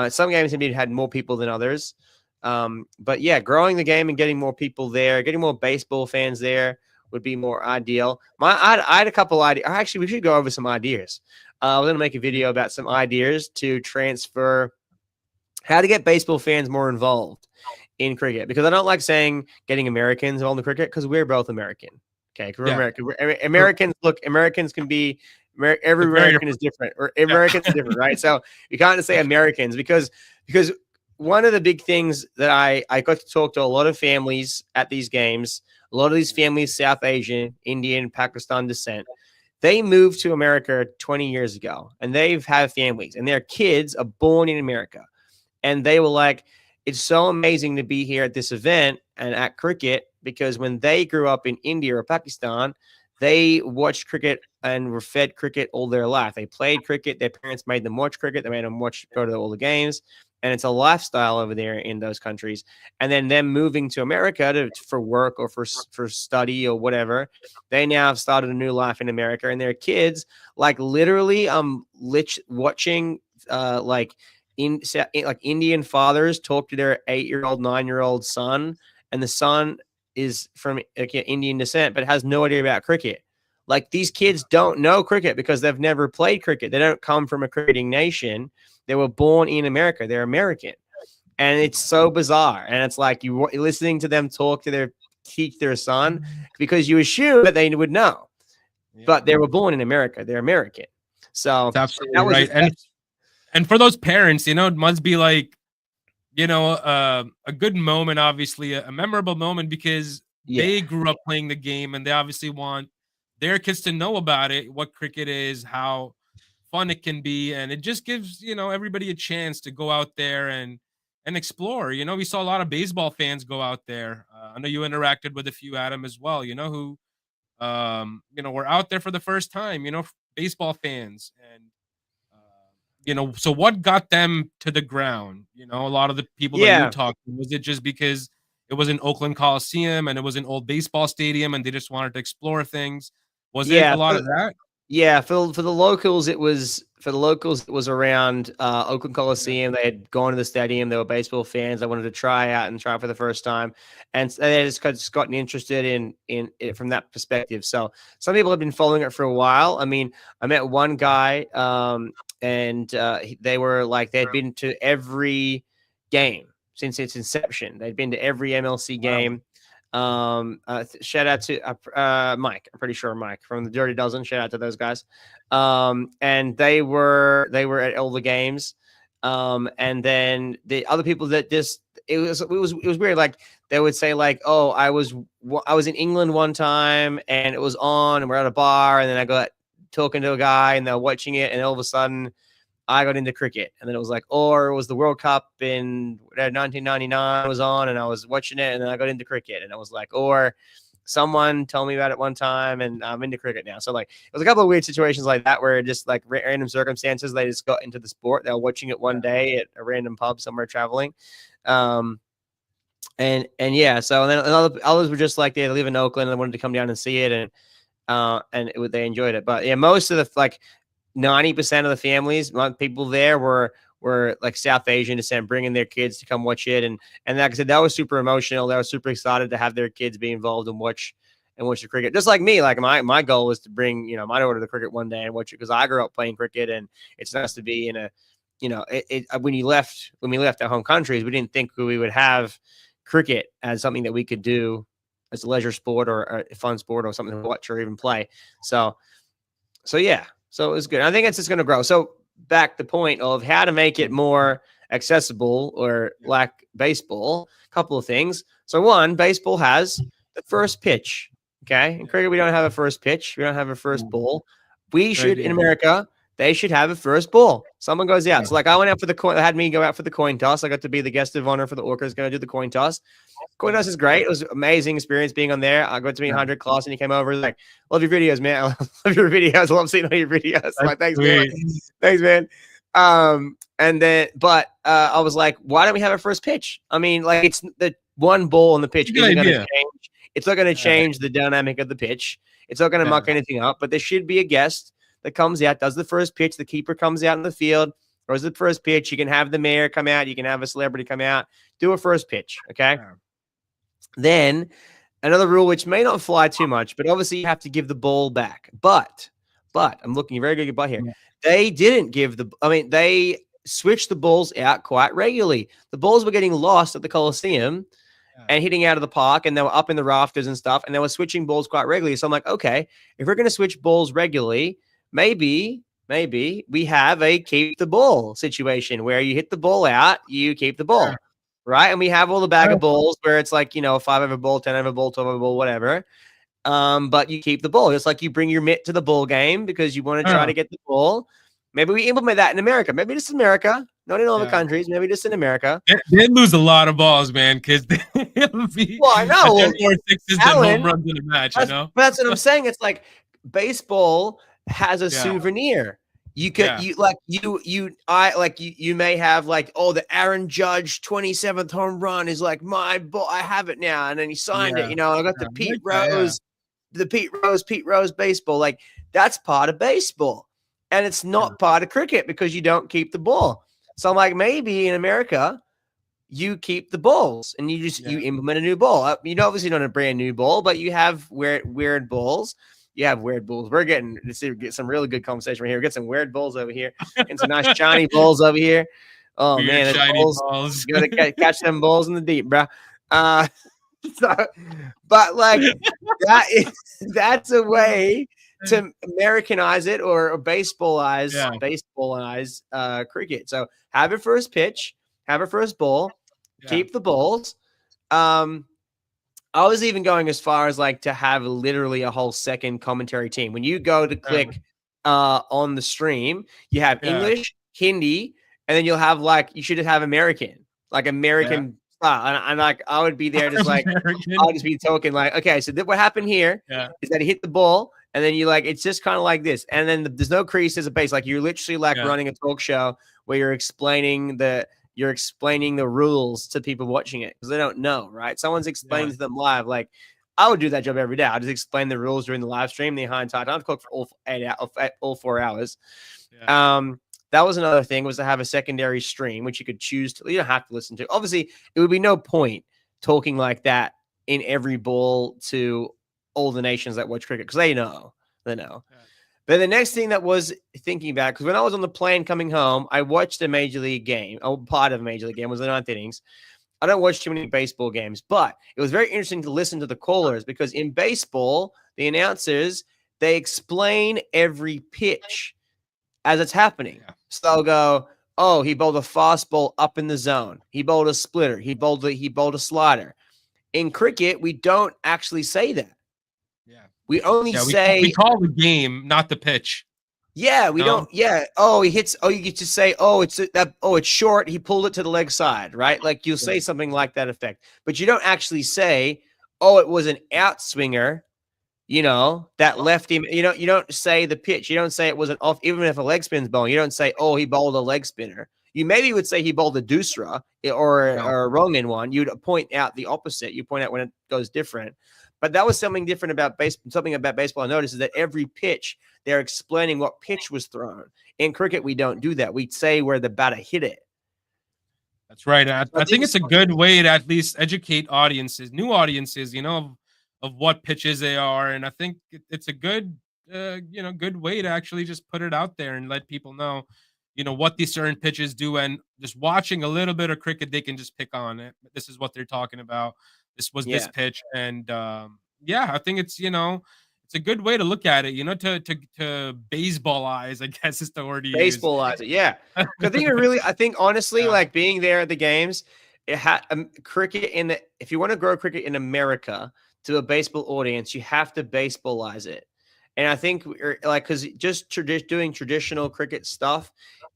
Some games indeed had more people than others. But yeah, growing the game and getting more people there, getting more baseball fans there would be more ideal. I had a couple ideas. Actually, we should go over some ideas. I was going to make a video about some ideas to transfer how to get baseball fans more involved in cricket, because I don't like saying getting Americans involved in cricket because we're both American. Okay, because we're American. Americans, look, Americans can be every American is different, or Americans are different, right? So you can't just say Americans because one of the big things that I got to talk to a lot of families at these games. A lot of these families, South Asian, Indian, Pakistan descent, they moved to America 20 years ago, and they've had families, and their kids are born in America. And they were like, it's so amazing to be here at this event and at cricket, because when they grew up in India or Pakistan, they watched cricket and were fed cricket all their life. They played cricket. Their parents made them watch cricket. They made them go to all the games. And it's a lifestyle over there in those countries. And then them moving to America for work or for study or whatever, they now have started a new life in America. And their kids, like literally, watching like Indian fathers talk to their 8-year-old, 9-year-old son, and the son is from Indian descent, but has no idea about cricket. Like these kids don't know cricket because they've never played cricket. They don't come from a cricketing nation. They were born in America. They're American. And it's so bizarre. And it's like you're listening to them teach their son, because you assume that they would know. Yeah. But they were born in America. They're American. So that's absolutely right. And for those parents, it must be like, a good moment, obviously, a memorable moment, because they grew up playing the game and they obviously want their kids to know about it, what cricket is, how fun it can be. And it just gives, everybody a chance to go out there and explore. We saw a lot of baseball fans go out there. I know you interacted with a few, Adam, as well, who, were out there for the first time, baseball fans. And so what got them to the ground? A lot of the people that you talked to, was it just because it was in Oakland Coliseum and it was an old baseball stadium and they just wanted to explore things? Was it a lot of that? Yeah, for the locals, it was around Oakland Coliseum. They had gone to the stadium. They were baseball fans. They wanted to try for the first time, and they just gotten interested in it from that perspective. So some people have been following it for a while. I mean, I met one guy, and they were like, they'd been to every game since its inception. They'd been to every MLC game. Shout out to Mike. I'm pretty sure Mike from the Dirty Dozen. Shout out to those guys. And they were at all the games. And then the other people that it was weird. Like they would say like, oh, I was in England one time and it was on and we're at a bar, and then I got talking to a guy and they're watching it, and all of a sudden I got into cricket. And then it was like, or it was the World Cup in 1999 was on and I was watching it, and then I got into cricket. And I was like, or someone told me about it one time and I'm into cricket now. So like, it was a couple of weird situations like that where just like random circumstances, they just got into the sport. They were watching it one day at a random pub somewhere traveling. And yeah, so and then others were just like, they live in Oakland and they wanted to come down and see it, and they enjoyed it. But yeah, most of the like 90% of the families, people there were like South Asian descent, bringing their kids to come watch it, and like I said, that was super emotional. They were super excited to have their kids be involved and watch the cricket, just like me. Like my goal was to bring my daughter to cricket one day and watch it, because I grew up playing cricket, and it's nice to be in a when we left our home countries, we didn't think we would have cricket as something that we could do as a leisure sport or a fun sport or something to watch or even play. So yeah. So it was good. I think it's just going to grow. So back the point of how to make it more accessible or like baseball, a couple of things. So one, baseball has the first pitch. Okay. In cricket, we don't have a first pitch. We don't have a first ball. We should, in idea. America, they should have a first ball. Someone goes out. So, like, I went out for the coin. They had me go out for the coin toss. I got to be the guest of honor for the Orcas. Going to do the coin toss. Coin toss is great. It was an amazing experience being on there. I got to meet 100 class, and he came over. Like, love your videos, man. I love your videos. I love seeing all your videos. Like, thanks, man. Thanks, man. And then, but I was like, why don't we have a first pitch? I mean, like, it's the one ball on the pitch isn't going to change. It's not going to change the dynamic of the pitch. It's not going to muck anything up. But there should be a guest that comes out, does the first pitch. The keeper comes out in the field, throws the first pitch. You can have the mayor come out. You can have a celebrity come out, do a first pitch. Okay. Then another rule, which may not fly too much, but obviously you have to give the ball back. But I'm looking very good goodbye here. They didn't give they switched the balls out quite regularly. The balls were getting lost at the Coliseum and hitting out of the park, and they were up in the rafters and stuff, and they were switching balls quite regularly. So I'm like, okay, if we're going to switch balls regularly, maybe we have a keep the ball situation where you hit the ball out, you keep the ball, right? And we have all the bag of balls where it's like, 5 over ball, 10 over ball, 12 over ball, whatever. But you keep the ball. It's like you bring your mitt to the ball game because you want to try to get the ball. Maybe we implement that in America. Maybe just America, not in all the countries. Maybe just in America. They'd lose a lot of balls, man, because it'll be. Well, I know. More sixes than home runs in a match. But that's what I'm saying. It's like baseball has a souvenir. You could you may have like, oh, the Aaron Judge 27th home run is like my ball. I have it now, and then he signed it. I got the Pete Rose, Pete Rose baseball. Like that's part of baseball. And it's not part of cricket because you don't keep the ball. So I'm like, maybe in America, you keep the balls and you just you implement a new ball. You obviously not a brand new ball, but you have weird balls. You have weird balls. We're getting get some really good conversation right here. Get some weird balls over here and some nice shiny balls over here. Oh weird, man, shiny balls. You gotta catch them balls in the deep, bro. But like that's a way to Americanize it or baseballize cricket. So have a first pitch, have a first ball, keep the balls. I was even going as far as like to have literally a whole second commentary team. When you go to click on the stream, you have English, Hindi, and then you'll have like you should have American style. And like I would be there just like I'll just be talking like, okay, so what happened here is that he hit the ball. And then you like, it's just kind of like this. And then there's no crease as a base. Like you're literally like running a talk show where you're explaining the rules to people watching it because they don't know, right? Someone's explaining to them live. Like I would do that job every day. I'll just explain the rules during the live stream the entire time. I've cooked for all 4 hours. That was another thing was to have a secondary stream, which you could choose to, you don't have to listen to. Obviously, it would be no point talking like that in every ball to all the nations that watch cricket because they know. But the next thing that was thinking back, because when I was on the plane coming home, I watched a major league game. Part of a major league game was the 9th innings. I don't watch too many baseball games, but it was very interesting to listen to the callers because in baseball, the announcers, they explain every pitch as it's happening. So they'll go, oh, he bowled a fastball up in the zone. He bowled a splitter. He bowled a slider. In cricket, we don't actually say that. We only say we call the game, not the pitch. Yeah, we don't. Yeah. Oh, he hits. Oh, you get to say, oh, it's short. He pulled it to the leg side, right? Like you'll say something like that effect, but you don't actually say, oh, it was an outswinger, that left him. You don't say the pitch. You don't say it was an off, even if a leg spin's bowling. You don't say, oh, he bowled a leg spinner. You maybe would say he bowled a doosra or a wrong in one. You'd point out the opposite. You point out when it goes different. But that was something different about baseball. Something about baseball I noticed is that every pitch, they're explaining what pitch was thrown. In cricket, we don't do that. We say where the batter hit it. That's right. I think it's a good way to at least educate new audiences, of what pitches they are. And I think it's a good, good way to actually just put it out there and let people know, what these certain pitches do. And just watching a little bit of cricket, they can just pick on it. This is what they're talking about. This was this pitch. And I think it's, it's a good way to look at it, to baseballize, I guess is the word you use. Baseballize it, yeah. I think honestly, like being there at the games, it had cricket if you want to grow cricket in America to a baseball audience, you have to baseballize it. And I think because just doing traditional cricket stuff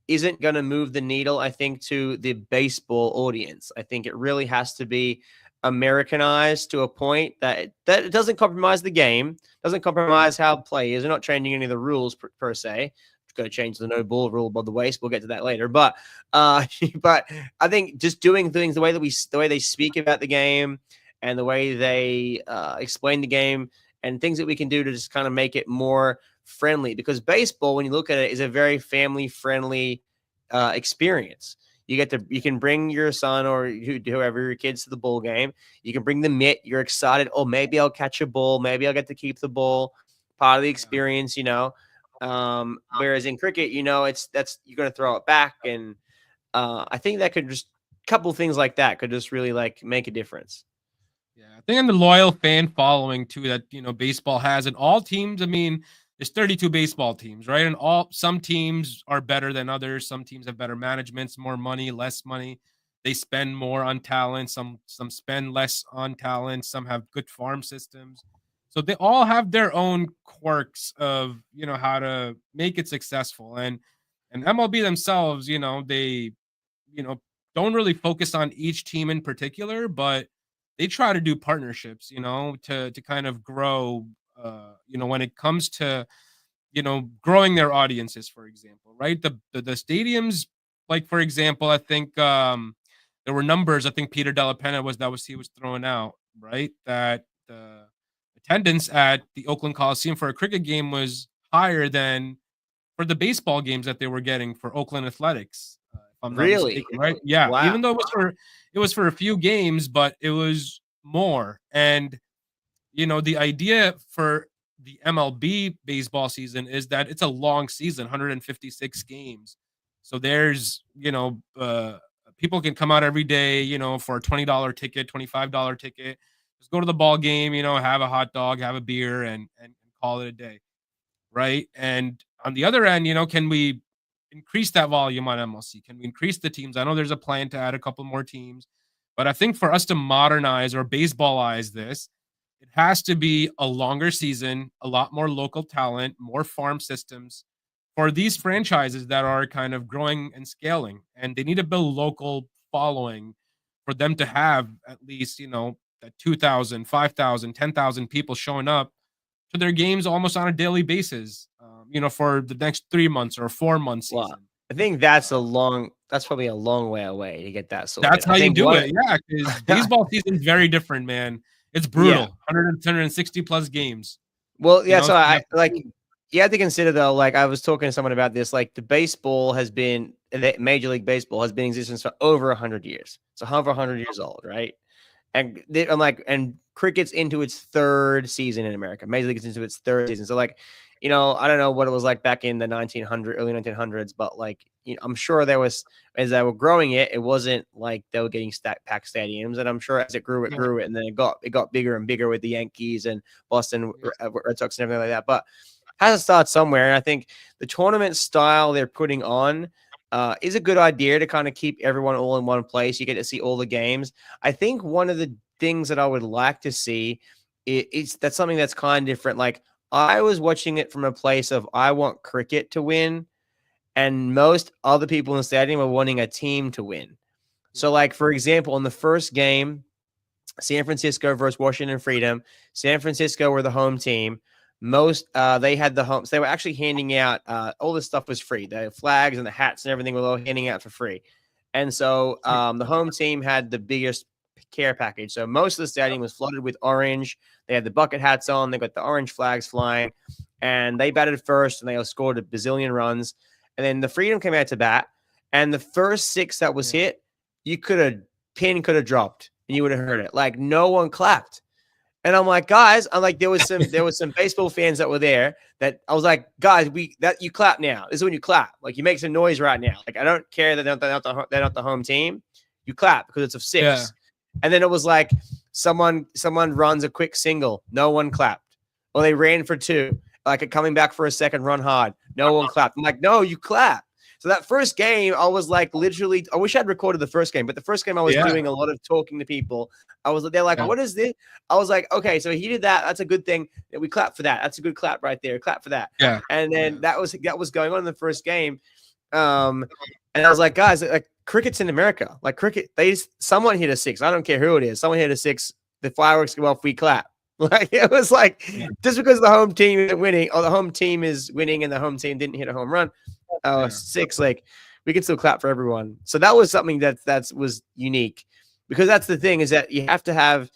isn't going to move the needle, I think, to the baseball audience. I think it really has to be Americanized to a point that it doesn't compromise the game, doesn't compromise how play is. They're not changing any of the rules per se. Going to change the no ball rule above the waist. We'll get to that later. But but I think just doing things the way they speak about the game and the way they explain the game and things that we can do to just kind of make it more friendly, because baseball, when you look at it, is a very family friendly experience. You can bring your son or whoever, your kids, to the ball game. You can bring the mitt. You're excited. Oh, maybe I'll catch a ball. Maybe I'll get to keep the ball. Part of the experience, whereas in cricket, you're going to throw it back. And I think that could just a couple things like that could just really like make a difference. Yeah, I think, and the loyal fan following too that baseball has, and all teams. I mean, there's 32 baseball teams, right? And some teams are better than others. Some teams have better managements, more money, less money. They spend more on talent. Some spend less on talent. Some have good farm systems. So they all have their own quirks of how to make it successful. And MLB themselves, they don't really focus on each team in particular, but they try to do partnerships, to kind of grow, when it comes to, growing their audiences, for example, right? The stadiums, like, for example, I think there were numbers, I think Peter Della Penna he was throwing out, right? That the attendance at the Oakland Coliseum for a cricket game was higher than for the baseball games that they were getting for Oakland Athletics. If I'm not mistaken, right? Yeah. Wow. Even though it was for a few games, but it was more. And the idea for the MLB baseball season is that it's a long season, 156 games. So there's, people can come out every day, for a $20 ticket, $25 ticket. Just go to the ball game, have a hot dog, have a beer, and call it a day, right? And on the other end, can we increase that volume on MLC? Can we increase the teams? I know there's a plan to add a couple more teams, but I think for us to modernize or baseballize this, it has to be a longer season, a lot more local talent, more farm systems for these franchises that are kind of growing and scaling. And they need to build local following for them to have at least, that 2,000, 5,000, 10,000 people showing up to their games almost on a daily basis, for the next 3 months or 4 months season. Well, I think that's probably a long way away to get that sorted. That's how you do it. Yeah, because baseball season is very different, man. It's brutal. 160 plus games. Well, yeah. So you have to consider, though, like I was talking to someone about this, like Major League Baseball has been in existence for over 100 years. It's over 100 years old, right? And cricket's into its third season in America. Major League is into its third season. So I don't know what it was like back in the early 1900s, but I'm sure there was, as they were growing it, it wasn't like they were getting packed stadiums. And I'm sure as it grew, and then it got bigger and bigger with the Yankees and Boston Red Sox and everything like that. But has to start somewhere. And I think the tournament style they're putting on is a good idea to kind of keep everyone all in one place. You get to see all the games. I think one of the things that I would like to see is that's something that's kind of different. Like, I was watching it from a place of I want cricket to win, and most other people in the stadium are wanting a team to win. So, for example, in the first game, San Francisco versus Washington Freedom, San Francisco were the home team. They had the homes. They were actually handing out all this stuff was free. The flags and the hats and everything were all handing out for free. And so the home team had the biggest care package. So most of the stadium was flooded with orange. They had the bucket hats on. They got the orange flags flying, and they batted first, and they scored a bazillion runs. And then the Freedom came out to bat, and the first 6 that was hit, pin could have dropped, and you would have heard it. Like, no one clapped. And I'm like, guys, there was some baseball fans that were there that I was like, guys, you clap now. This is when you clap. Like, you make some noise right now. Like, I don't care that they're not the home team. You clap because it's a 6. Yeah. And then it was like someone runs a quick single. No one clapped. Or they ran for 2, like coming back for a second run hard. No one clapped. I'm like, no, you clap. So that first game, I was like, literally, I wish I'd recorded the first game, but the first game I was doing a lot of talking to people. They're like, what is this? I was like, okay, so he did that. That's a good thing. We clap for that. That's a good clap right there. Clap for that. Yeah. And then that was going on in the first game. And I was like, guys, like cricket's in America. Like cricket, someone hit a 6. I don't care who it is. Someone hit a 6. The fireworks go off. We clap. Like it was like just because the home team is winning, or the home team is winning, and the home team didn't hit a home run, 6. Like we can still clap for everyone. So that was something that was unique, because that's the thing, is that you have to have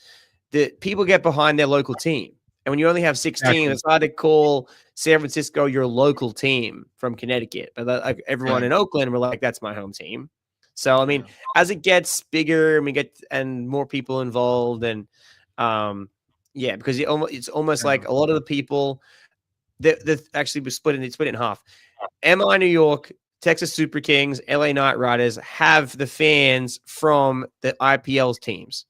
the people get behind their local team, and when you only have 6 teams, it's hard to call San Francisco your local team from Connecticut. But like everyone in Oakland were like, that's my home team. So I mean, as it gets bigger and we get more people involved, and yeah, because it's almost like a lot of the people that actually was split in half. MI New York, Texas Super Kings, LA Knight Riders have the fans from the IPL's teams.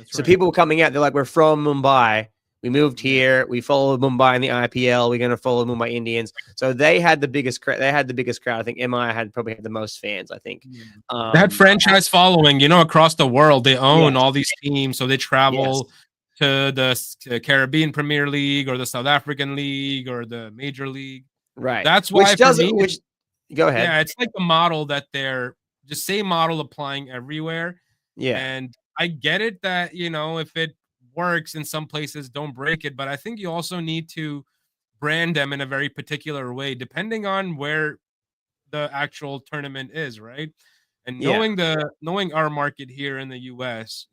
So people were coming out, they're like, we're from Mumbai. We moved here. We followed Mumbai in the IPL. We're going to follow Mumbai Indians. So they had the biggest crowd. I think MI probably had the most fans, I think. They had franchise following, you know, across the world. They own all these teams. So they travel to the Caribbean Premier League or the South African League or the Major League. Right. That's why go ahead. Yeah, it's like the model that they're just same model applying everywhere. Yeah. And I get it that, you know, if it works in some places, don't break it. But I think you also need to brand them in a very particular way, depending on where the actual tournament is, right? And knowing our market here in the US,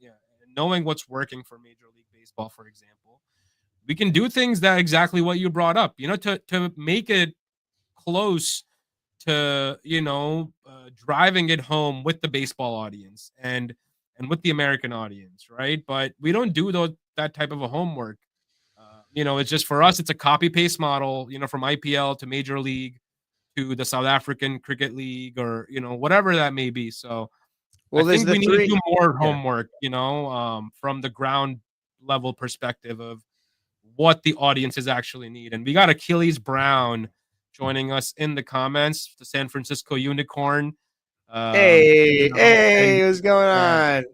knowing what's working for Major League Baseball, for example, we can do things that exactly what you brought up, you know, to make it close to, you know, driving it home with the baseball audience and with the American audience, right? But we don't do that type of a homework. You know, it's just for us, it's a copy paste model, you know, from IPL to Major League to the South African Cricket League, or, you know, whatever that may be. So I think we need to do more homework, you know, from the ground level perspective of what the audiences actually need. And we got Achilles Brown joining us in the comments, the San Francisco Unicorn. Hey, what's going on?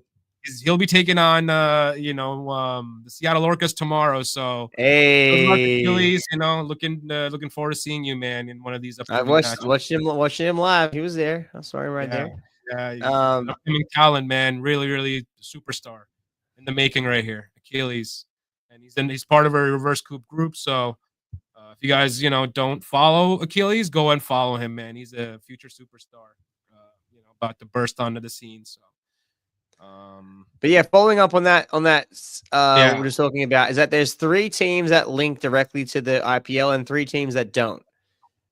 He'll be taking on the Seattle Orcas tomorrow. So hey, Achilles, you know, looking forward to seeing you, man, in one of these upcoming watched him live. He was there. I saw him there. Yeah, upcoming talent, man. Really superstar in the making right here. Achilles. And he's part of a reverse coup group. So if you guys, you know, don't follow Achilles, go and follow him, man. He's a future superstar, you know, about to burst onto the scene. So, but yeah, following up on that, what we're just talking about is that there's 3 teams that link directly to the IPL and 3 teams that don't.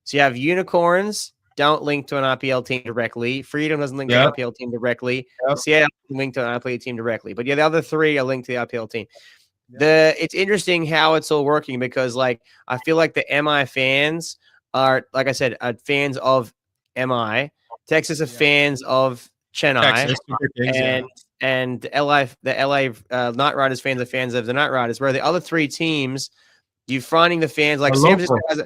So you have Unicorns don't link to an IPL team directly. Freedom doesn't link to an IPL team directly. Seattle doesn't link to an IPL team directly. But yeah, the other 3 are linked to the IPL team. It's interesting how it's all working, because like I feel like the MI fans are, like I said, fans of MI. Texas are fans of Chennai, and the LA Knight Riders fans are fans of the Knight Riders. Where the other 3 teams, you're finding the fans like San Francisco has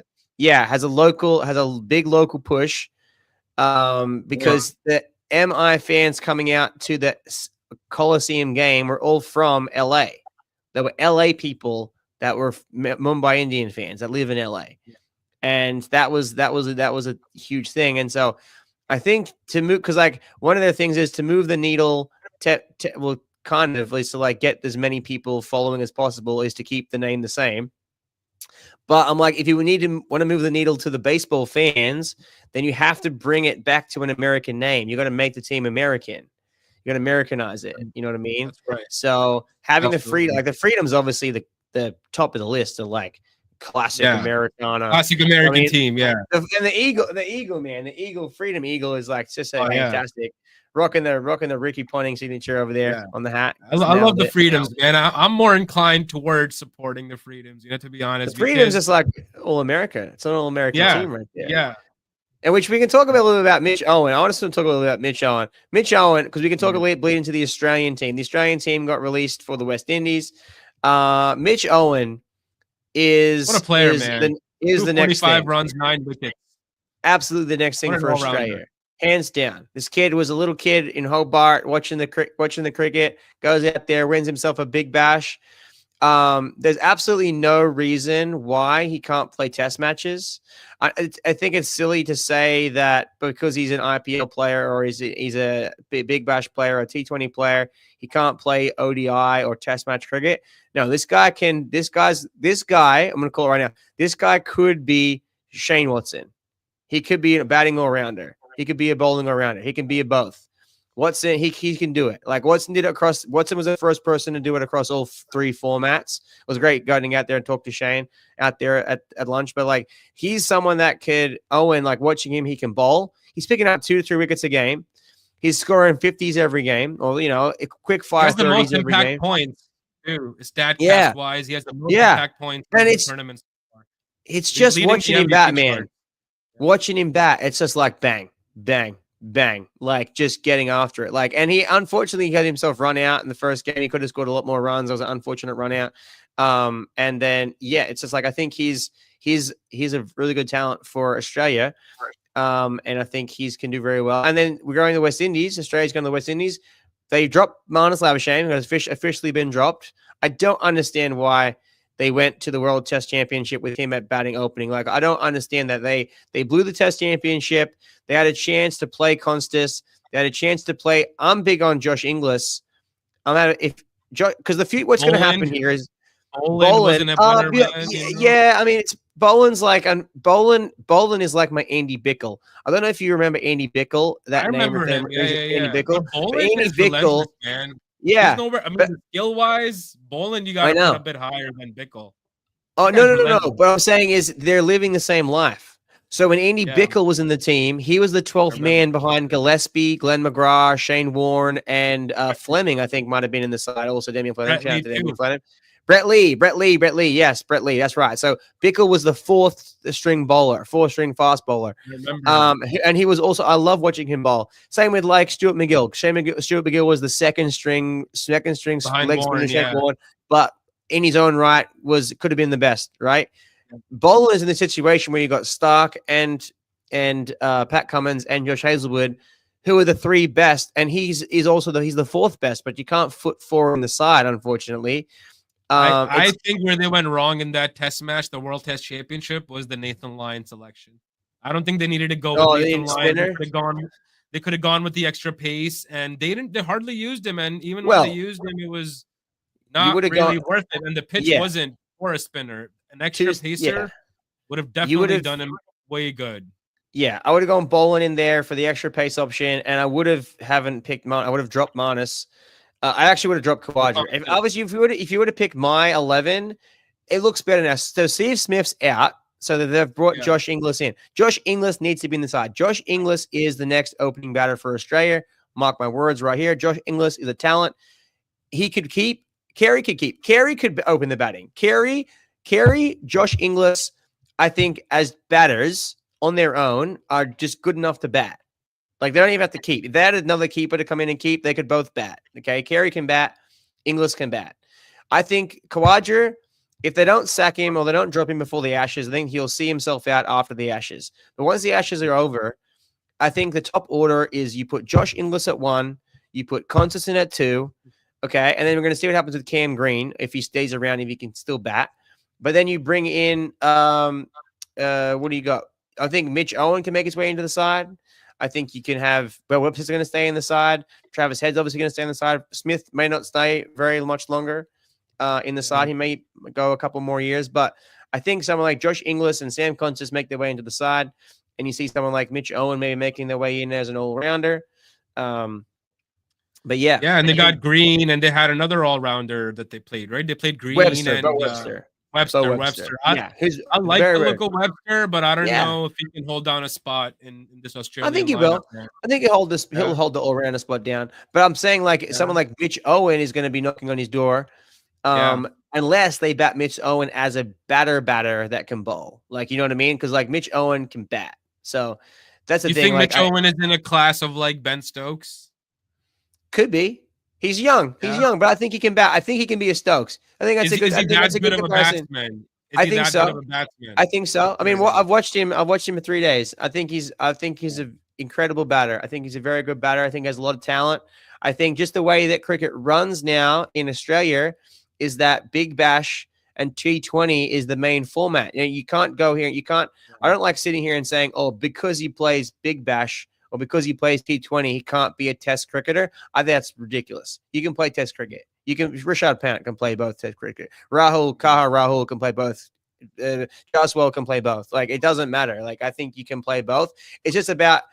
a big local push, because the MI fans coming out to the Coliseum game were all from LA. There were LA people that were Mumbai Indian fans that live in LA, and that was a huge thing. And so I think to move, because like one of the things is to move the needle, kind of at least to like get as many people following as possible, is to keep the name the same. But I'm like, if you want to move the needle to the baseball fans, then you have to bring it back to an American name. You got to make the team American. You got to Americanize it. You know what I mean? That's right. So having the freedom, like the freedom's obviously the top of the list of like classic Americana, classic American team. Yeah. And the eagle, man, the eagle, Freedom Eagle is like just fantastic. Rocking the Ricky Ponting signature over there on the hat. I love the Freedoms, man. I'm more inclined towards supporting the Freedoms, you know, to be honest. The Freedoms is like all America. It's an all American team right there. Yeah. And which we can talk about a little bit about Mitch Owen. I want to talk a little bit about Mitch Owen. Because we can talk a little bleed into the Australian team. The Australian team got released for the West Indies. Mitch Owen is what a player, man. Is the next 45 runs, 9 wickets. absolutely the next thing What an for all-rounder. Australia, hands down. This kid was a little kid in Hobart watching the cricket, goes out there, wins himself a big bash. There's absolutely no reason why he can't play test matches. I think it's silly to say that because he's an IPL player or he's a big bash player, a T20 player, he can't play ODI or test match cricket. No, this guy can. This guy. I'm going to call it right now. This guy could be Shane Watson. He could be a batting all-rounder. He could be a bowling all-rounder. He can be a both. Watson, he can do it. Like Watson did it across. Watson was the first person to do it across all three formats. It was great going out there and talk to Shane out there at lunch. But like he's someone that could Owen, like watching him, he can bowl. He's picking up 2 to 3 wickets a game. He's scoring 50s every game, or a quick fire 30s every game. Points too, statcast wise. He has the most impact points in the tournament. It's just watching him bat, man. Watching him bat, it's just like bang, bang, bang, like just getting after it. Like, and he unfortunately had himself run out in the first game. He could have scored a lot more runs. It was an unfortunate run out. And then it's just like I think he's a really good talent for Australia. And I think he can do very well. And then we're going to the West Indies. Australia's going to the West Indies. They dropped Marnus Labuschagne, who has officially been dropped. I don't understand why they went to the World Test Championship with him at batting opening. Like, I don't understand that. They blew the Test Championship. They had a chance to play Constas. They had a chance to play. I'm big on Josh Inglis. Because what's going to happen here is Boland. I mean, it's Boland's like Boland is like my Andy Bickle. I don't know if you remember Andy Bickle. That I remember name him. Andy Bickle. Andy Bickle, man. Yeah, skill wise, Boland you got to put a bit higher than Bickle. Oh no! What I'm saying is they're living the same life. So when Andy Bickle was in the team, he was the 12th man behind Gillespie, Glenn McGrath, Shane Warne, and Fleming. I think might have been in the side. Also, Damian Fleming. Brett Lee. Yes, Brett Lee. That's right. So Bickle was the fourth string fast bowler. And he was also, I love watching him bowl. Same with like Stuart McGill. Stuart McGill was the second string leg spinner, Warren, but in his own right could have been the best, right? Boland is in the situation where you got Stark and Pat Cummins and Josh Hazlewood, who are the 3 best, and he's the 4th best, but you can't put 4 on the side, unfortunately. I think where they went wrong in that test match, the World Test Championship, was the Nathan Lyon selection. I don't think they needed to go with Nathan Lyon. They could have gone with the extra pace, and they hardly used him. And even when they used him, it was not really worth it. And the pitch wasn't for a spinner. An extra pacer would have definitely done him way good. Yeah, I would have gone Boland in there for the extra pace option, and I would have dropped Marnus. I actually would have dropped Khawaja. If you would have picked my 11, it looks better now. So Steve Smith's out, so that they've brought Josh Inglis in. Josh Inglis needs to be in the side. Josh Inglis is the next opening batter for Australia. Mark my words right here. Josh Inglis is a talent. He could keep. Carey could keep. Carey could open the batting. Carey, Josh Inglis, I think as batters on their own are just good enough to bat. Like, they don't even have to keep. If they had another keeper to come in and keep, they could both bat. Okay, Carey can bat. Inglis can bat. I think Khawaja, if they don't sack him or they don't drop him before the Ashes, I think he'll see himself out after the Ashes. But once the Ashes are over, I think the top order is you put Josh Inglis at 1, you put Constas in at 2, okay, and then we're going to see what happens with Cam Green if he stays around, if he can still bat. But then you bring in, what do you got? I think Mitch Owen can make his way into the side. I think you can have Bill Whips is going to stay in the side. Travis Head's obviously going to stay in the side. Smith may not stay very much longer in the side. He may go a couple more years, but I think someone like Josh Inglis and Sam Constas make their way into the side, and you see someone like Mitch Owen maybe making their way in as an all-rounder. But and they got Green, and they had another all-rounder that they played, right? They played Green Webster. Webster. I like the look of Webster, but I don't know if he can hold down a spot in this Australian. I think he will. I think he'll hold the all-rounder spot down. But I'm saying someone like Mitch Owen is going to be knocking on his door, unless they bat Mitch Owen as a batter that can bowl. Like, you know what I mean? Because like Mitch Owen can bat. So that's the thing. You think Mitch Owen is in a class of like Ben Stokes? Could be. He's young. He's young, but I think he can bat. I think he can be a Stokes. I think that's a good. Is he that good of a batsman? Is he that good of a batsman? I think so. I mean, I've watched him in 3 days. I think he's an incredible batter. I think he's a very good batter. I think he has a lot of talent. I think just the way that cricket runs now in Australia is that Big Bash and T20 is the main format. You know, you can't go here. You can't. I don't like sitting here and saying, oh, because he plays Big Bash or because he plays T20, he can't be a Test cricketer. I think that's ridiculous. You can play Test cricket. You can. Rashad Pant can play both Test cricket. Rahul can play both. Jaswell can play both. Like, it doesn't matter. Like, I think you can play both. It's just about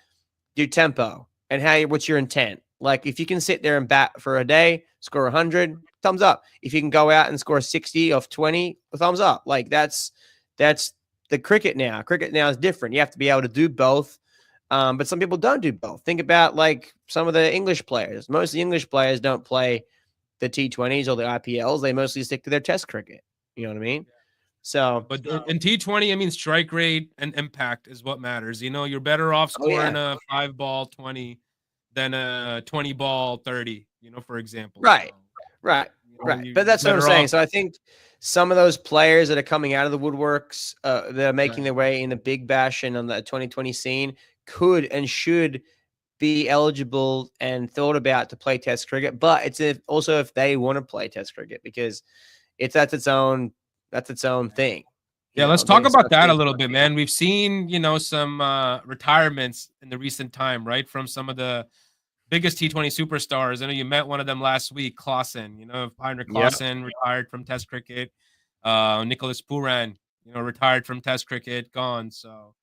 your tempo and what's your intent. Like, if you can sit there and bat for a day, score 100, thumbs up. If you can go out and score 60 off 20, thumbs up. Like, that's the cricket now. Cricket now is different. You have to be able to do both. But some people don't do both. Think about like some of the English players. Most of the English players don't play the T20s or the IPLs. They mostly stick to their Test cricket. You know what I mean? So, but in T20, I mean, strike rate and impact is what matters. You know, you're better off scoring a 5-ball 20 than a 20-ball 30. You know, for example. Right. But that's what I'm saying. So I think some of those players that are coming out of the woodworks, that are making their way in the Big Bash and on the 2020 scene, could and should be eligible and thought about to play Test cricket. But it's also if they want to play Test cricket, because that's its own thing. Yeah, let's talk about that a little bit, man. We've seen, you know, some retirements in the recent time, right? From some of the biggest T20 superstars. I know you met one of them last week, Clausen. You know, Heinrich Clausen retired from Test cricket. Nicholas Puran, you know, retired from Test cricket, gone. So,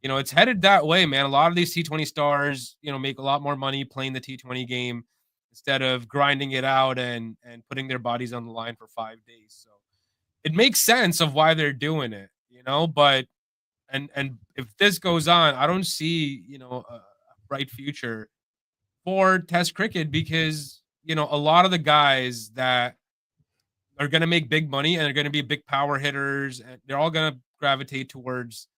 you know, it's headed that way, man. A lot of these T20 stars, you know, make a lot more money playing the T20 game instead of grinding it out and putting their bodies on the line for 5 days. So it makes sense of why they're doing it, you know, but and if this goes on, I don't see, you know, a bright future for Test cricket, because, you know, a lot of the guys that are going to make big money and are going to be big power hitters, and they're all going to gravitate towards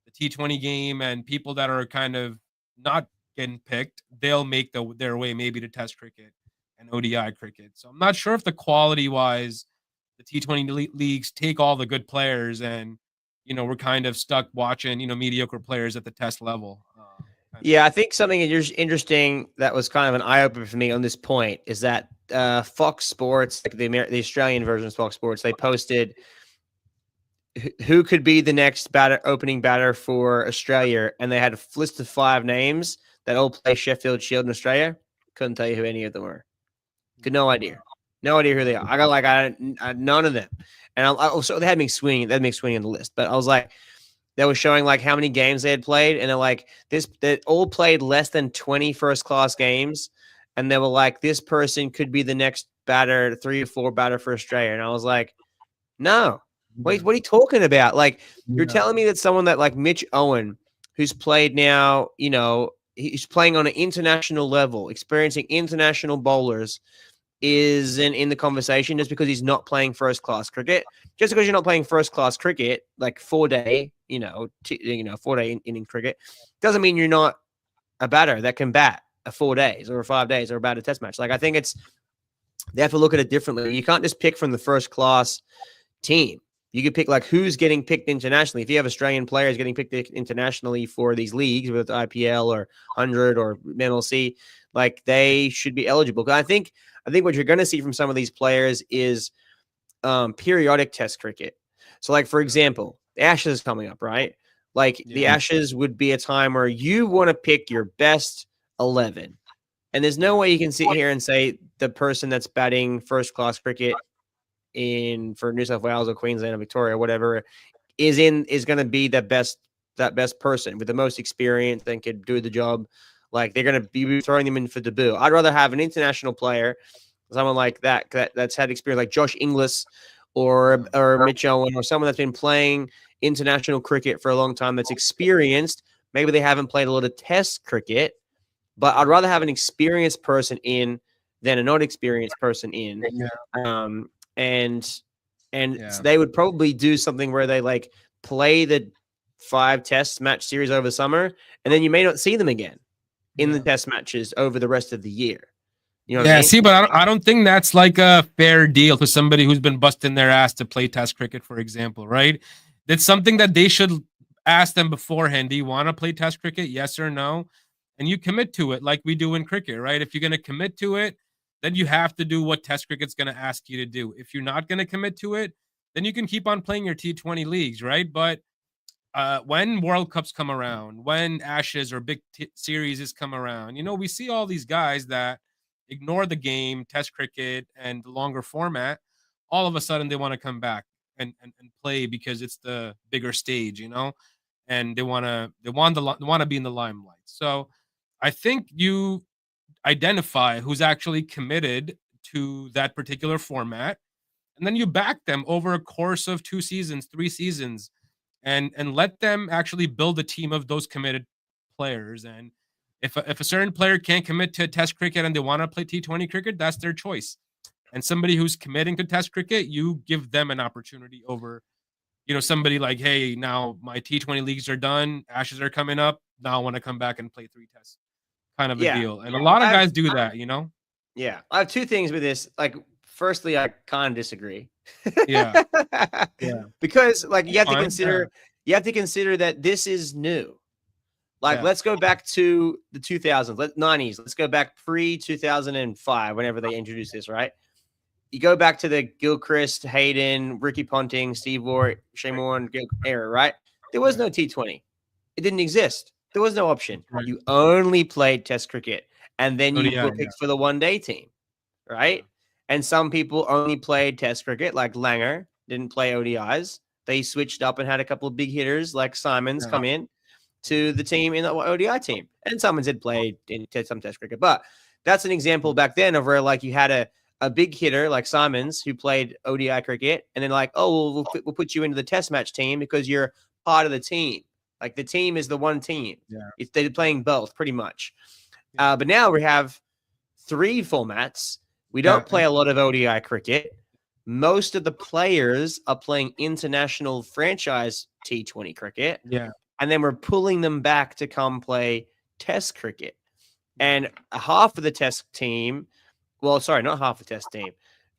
the T20 game, and people that are kind of not getting picked, they'll make their way maybe to Test cricket and ODI cricket. So I'm not sure if the quality wise, the T20 leagues take all the good players, and, you know, we're kind of stuck watching, you know, mediocre players at the Test level. Yeah, I think something interesting that was kind of an eye-opener for me on this point is that Fox Sports, like the Australian version of Fox Sports, they posted who could be the next opening batter for Australia, and they had a list of 5 names that all play Sheffield Shield in Australia. Couldn't tell you who any of them were. No idea who they are. I got I none of them, and also they had me swinging. That makes swinging on the list, but I was like, that was showing like how many games they had played, and they're like they all played less than 20 first-class games, and they were like, this person could be the next batter, 3 or 4 batter for Australia, and I was like, no. Wait, what are you talking about? Like, you're telling me that someone that like Mitch Owen, who's played now, you know, he's playing on an international level, experiencing international bowlers, isn't in the conversation just because he's not playing first-class cricket. Just because you're not playing first-class cricket, like 4-day, 4-day inning cricket, doesn't mean you're not a batter that can bat a 4 days or 5 days or bat a Test match. Like, I think they have to look at it differently. You can't just pick from the first-class team. You could pick like who's getting picked internationally. If you have Australian players getting picked internationally for these leagues, whether it's IPL or 100 or MLC, like they should be eligible. Because I think what you're going to see from some of these players is periodic Test cricket. So, like, for example, the Ashes is coming up, right? Like the Ashes would be a time where you want to pick your best 11. And there's no way you can sit here and say the person that's batting first-class cricket for New South Wales or Queensland or Victoria or whatever is going to be that best person with the most experience and could do the job. Like, they're going to be throwing them in for debut. I'd rather have an international player, someone like that's had experience, like Josh Inglis or Mitch Owen, or someone that's been playing international cricket for a long time, that's experienced. Maybe they haven't played a lot of Test cricket, but I'd rather have an experienced person in than a not experienced person in. So they would probably do something where they like play the 5 Test match series over summer, and then you may not see them again in the Test matches over the rest of the year. You know what I Yeah, mean? see, but I don't think that's like a fair deal to somebody who's been busting their ass to play Test cricket, for example, right? It's something that they should ask them beforehand. Do you want to play Test cricket? Yes or no? And you commit to it like we do in cricket, right? If you're going to commit to it, then you have to do what Test cricket's going to ask you to do. If you're not going to commit to it, then you can keep on playing your T20 leagues, right? But when World Cups come around, when Ashes or big series come around, we see all these guys that ignore the game, Test cricket, and the longer format. All of a sudden, they want to come back and play because it's the bigger stage, and they want to be in the limelight. So, I think you identify who's actually committed to that particular format, and then you back them over a course of 2 seasons, 3 seasons, and let them actually build a team of those committed players. And if a certain player can't commit to Test cricket and they want to play T20 cricket, that's their choice. And somebody who's committing to Test cricket, you give them an opportunity over, somebody like, hey, now my T20 leagues are done, Ashes are coming up, now I want to come back and play 3 tests, kind of a deal. And a lot of guys do that, Yeah, I have 2 things with this. Like, firstly, I kind of disagree. Yeah. Yeah. Because you have to consider that this is new. Let's go back to the 2000s, 90s. Let's go back pre-2005, whenever they introduced this, right? You go back to the Gilchrist, Hayden, Ricky Ponting, Steve Waugh, Shane Warne era, right? There was no T20. It didn't exist. There was no option. Right. You only played Test cricket, and then you were picked for the one-day team, right? And some people only played Test cricket, like Langer, didn't play ODIs. They switched up and had a couple of big hitters like Simons come in to the team in the ODI team. And Simons had played in some Test cricket. But that's an example back then of where you had a big hitter like Simons who played ODI cricket, and then we'll put you into the Test match team because you're part of the team. Like, the team is the one team. Yeah. They're playing both pretty much. Yeah. But now we have 3 formats. We don't play a lot of ODI cricket. Most of the players are playing international franchise T20 cricket. Yeah. And then we're pulling them back to come play Test cricket. And half of the Test team, well, sorry, not half the Test team.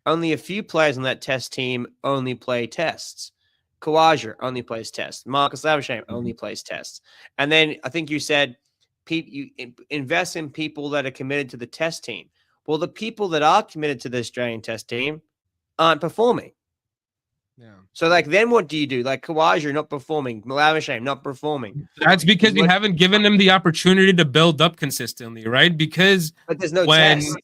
Only a few players on that Test team only play Tests. Khawaja only plays Tests. Marcus Lavishame only plays Tests. And then I think you said you invest in people that are committed to the Test team. Well, the people that are committed to the Australian Test team aren't performing. Yeah. So, then what do you do? Khawaja not performing, Lavishame not performing. That's because you haven't given them the opportunity to build up consistently, right? But there's no tests.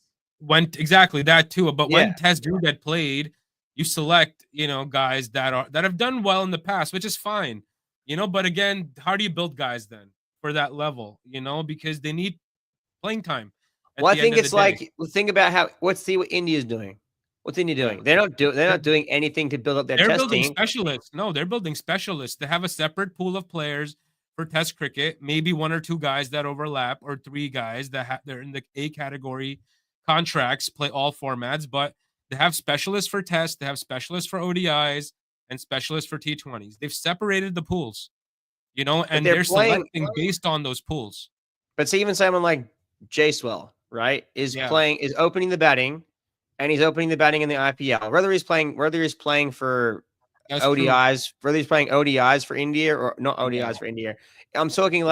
Exactly that too. But when tests do get played, you select, guys that have done well in the past, which is fine, But again, how do you build guys then for that level? Because they need playing time. Well, I think it's think about what India's doing. What's India doing? They're not doing anything to build up their testing. They're building specialists. No, they're building specialists. They have a separate pool of players for Test cricket. Maybe 1 or 2 guys that overlap, or 3 guys that they're in the A category contracts, play all formats. But they have specialists for Test. They have specialists for ODIs and specialists for T20s. They've separated the pools, and they're selecting based on those pools. But see, even someone like Jaiswal, right, is opening the batting, and he's opening the batting in the IPL. Whether he's playing for ODIs, whether he's playing ODIs for India or not ODIs for India. I'm talking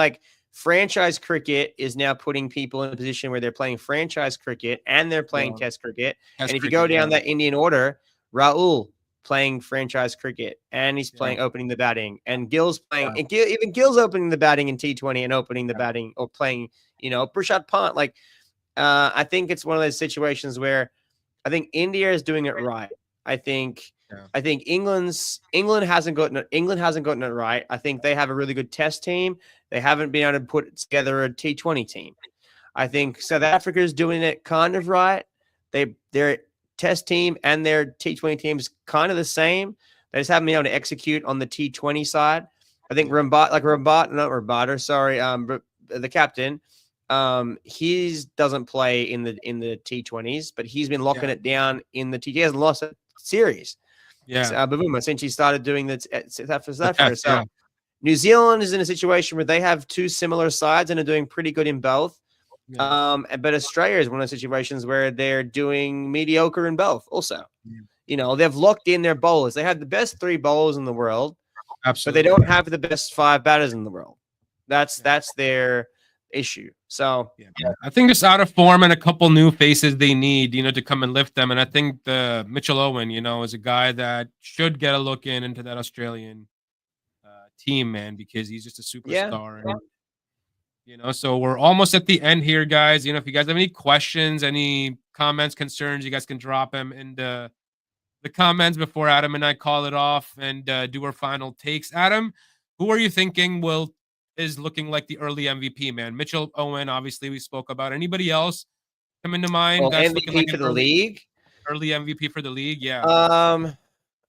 franchise cricket is now putting people in a position where they're playing franchise cricket and they're playing Test cricket. And if you go down that Indian order, Rahul playing franchise cricket, and he's playing opening the batting, and Gill's playing, and even Gill's opening the batting in T20 and opening the batting, or playing, Prashad Pant. I think it's one of those situations where I think India is doing it right. I think England hasn't gotten it right. I think they have a really good Test team. They haven't been able to put together a T20 team. I think South Africa is doing it kind of right. Their Test team and their T20 team is kind of the same. They just haven't been able to execute on the T20 side. I think the captain, he doesn't play in the T20s, but he's been locking it down in the T. He hasn't lost a series. Since he started doing the South Africa. So New Zealand is in a situation where they have 2 similar sides and are doing pretty good in both. Yeah. But Australia is one of those situations where they're doing mediocre in both. Also, they've locked in their bowlers. They have the best 3 bowlers in the world, but they Absolutely. don't have the best 5 batters in the world. That's their issue. So I think just out of form and a couple new faces they need, to come and lift them. And I think the Mitchell Owen, is a guy that should get a look into that Australian team, man, because he's just a yeah, superstar. And, so we're almost at the end here, guys. If you guys have any questions, any comments, concerns, you guys can drop them in the comments before Adam and I call it off and do our final takes. Adam, who are you thinking is looking like the early MVP, man? Mitchell Owen, obviously, we spoke about. Anybody else come into mind well, that's looking like MVP an for the league. early MVP for the league? Yeah.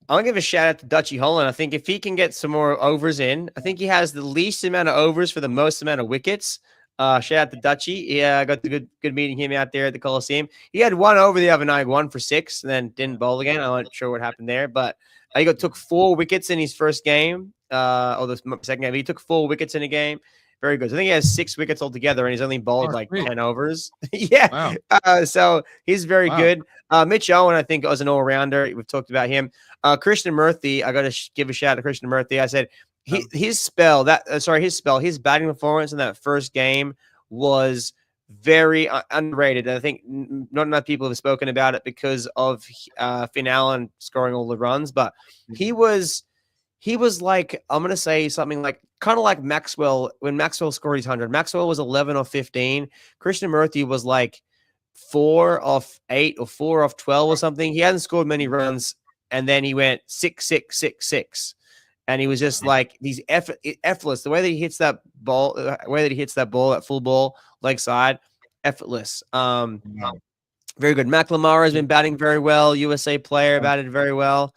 I'll give a shout out to Dutchy Holland. I think if he can get some more overs in, I think he has the least amount of overs for the most amount of wickets. Shout out to Dutchy. Yeah, I got the good meeting him out there at the Coliseum. He had 1 over the other night, 1 for 6, and then didn't bowl again. I'm not sure what happened there, but took 4 wickets in his first game. Or the second game. He took 4 wickets in a game. Very good. So I think he has 6 wickets altogether, and he's only bowled like Sweet. 10 overs. Yeah. Wow. So he's very good. Mitch Owen, I think, was an all-rounder. We've talked about him. Krishnamurthy, I got to give a shout out to Krishnamurthy. I said his batting performance in that first game was very underrated. And I think not enough people have spoken about it because of Finn Allen scoring all the runs, but he was like, I'm going to say something like kind of like Maxwell when Maxwell scored his 100. Maxwell was 11 or 15. Krishnamurthy was like 4 off 8 or 4 off 12 or something. He hadn't scored many runs, and then he went 6, 6, 6, 6. And he was just like these effortless. The way that he hits that ball, that full ball, leg side, effortless. Very good. McLemara has been batting very well. USA player batted very well.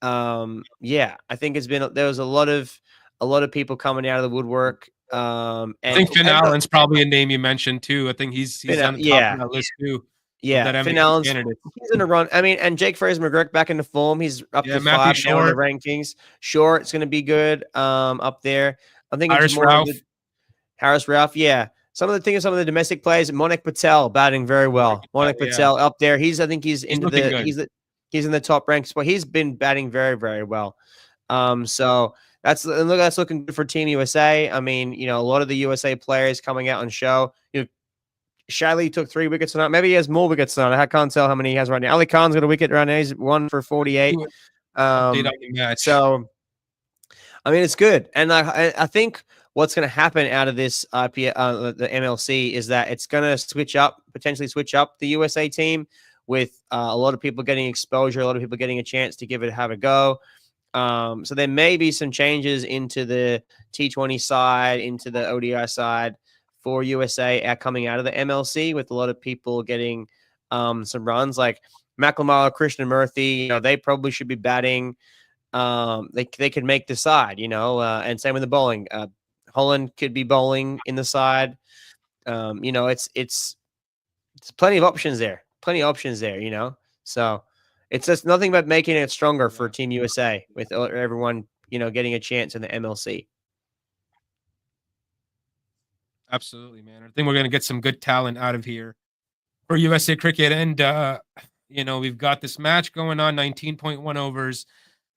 Yeah, I think there was a lot of people coming out of the woodwork. And I think Finn Allen's probably a name you mentioned too. I think he's on the top of that list too. Yeah, Finn Allen's he's in a run. I mean, and Jake Fraser-McGurk back into form. He's up to 5 now in the rankings. Short, it's going to be good up there. I think Harris Ralph. Harris Ralph, yeah. Some of the domestic players. Monik Patel batting very well. Monik Patel up there. I think he's in the top ranks, but he's been batting very, very well. So that's looking good for Team USA. I mean, a lot of the USA players coming out on show. Shadley took 3 wickets tonight. Maybe he has more wickets tonight. I can't tell how many he has right now. Ali Khan's got a wicket right now. He's 1 for 48. So, I mean, it's good. And I think what's going to happen out of this the MLC is that it's going to potentially switch up the USA team with a lot of people getting exposure, a lot of people getting a chance to have a go. So there may be some changes into the T20 side, into the ODI side for USA coming out of the MLC, with a lot of people getting some runs like McLemara, Krishnamurthy. They probably should be batting. They could make the side, and same with the bowling. Holland could be bowling in the side. It's plenty of options there. So it's just nothing but making it stronger for Team USA with everyone, getting a chance in the MLC. Absolutely, man. I think we're going to get some good talent out of here for USA Cricket. And, we've got this match going on, 19.1 overs.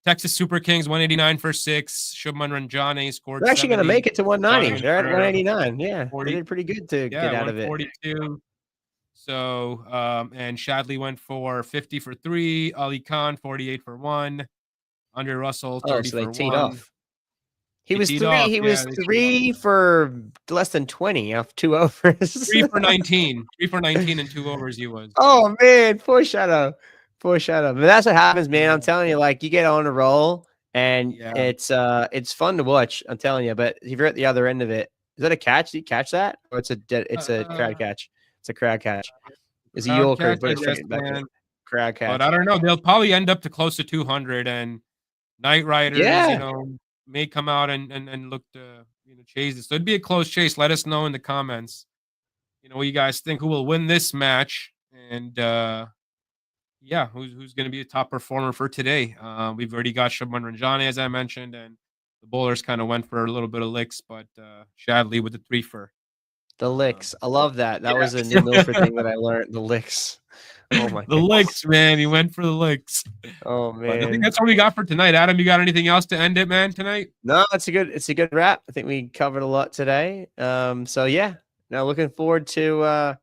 Texas Super Kings, 189 for 6. Shubman Ranjane scored. They're actually going to make it to 190. They're at 189. Yeah, 40, they did pretty good to get out of it. 42. So, and Shadley went for 50 for 3. Ali Khan, 48 for 1. Andre Russell, 30 so they for teed 1. Off. He was 3 for less than 20 off 2 overs. 3 for 19. 3 for 19 and 2 overs he was. Oh, man. Foreshadow. But that's what happens, man. I'm telling you, like, you get on a roll, and it's fun to watch. I'm telling you. But if you're at the other end of it, is that a catch? Did you catch that? Or it's a crowd catch? It's a crowd catch. It's a Yorker, but it's crowd catch. But I don't know. They'll probably end up to close to 200, and Night Riders, may come out and look to chase this. So it'd be a close chase. Let us know in the comments, what you guys think, who will win this match, and who's going to be the top performer for today. We've already got Shubman Ranjane, as I mentioned, and the bowlers kind of went for a little bit of licks, but Shadley with the 3 for The licks. I love that. That Yeah. was a new Milford thing that I learned. The licks. Oh my The goodness. licks, man. You went for the licks. Oh But I think man. that's all we got for tonight. Adam, you got anything else to end it, man, tonight? No, it's a good wrap. I think we covered a lot today. So yeah. Now looking forward to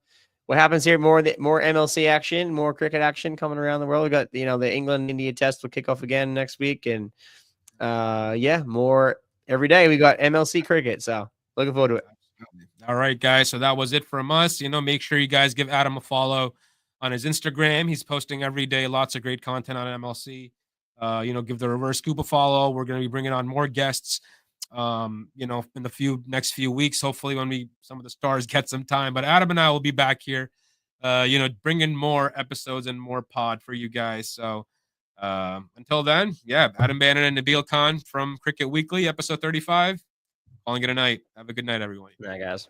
what happens here. More MLC action, more cricket action coming around the world. We got the England India test will kick off again next week, and yeah, more every day. We got MLC cricket, so looking forward to it. All right, guys. So that was it from us. Make sure you guys give Adam a follow on his Instagram. He's posting every day, lots of great content on MLC. Give the Reverse Scoop a follow. We're going to be bringing on more guests. In the next few weeks, hopefully when some of the stars get some time. But Adam and I will be back here, bringing more episodes and more pod for you guys. So until then, yeah, Adam Bannon and Nabil Khan from Cricket Weekly, episode 35. Calling it a night. Have a good night, everyone. Good night, guys.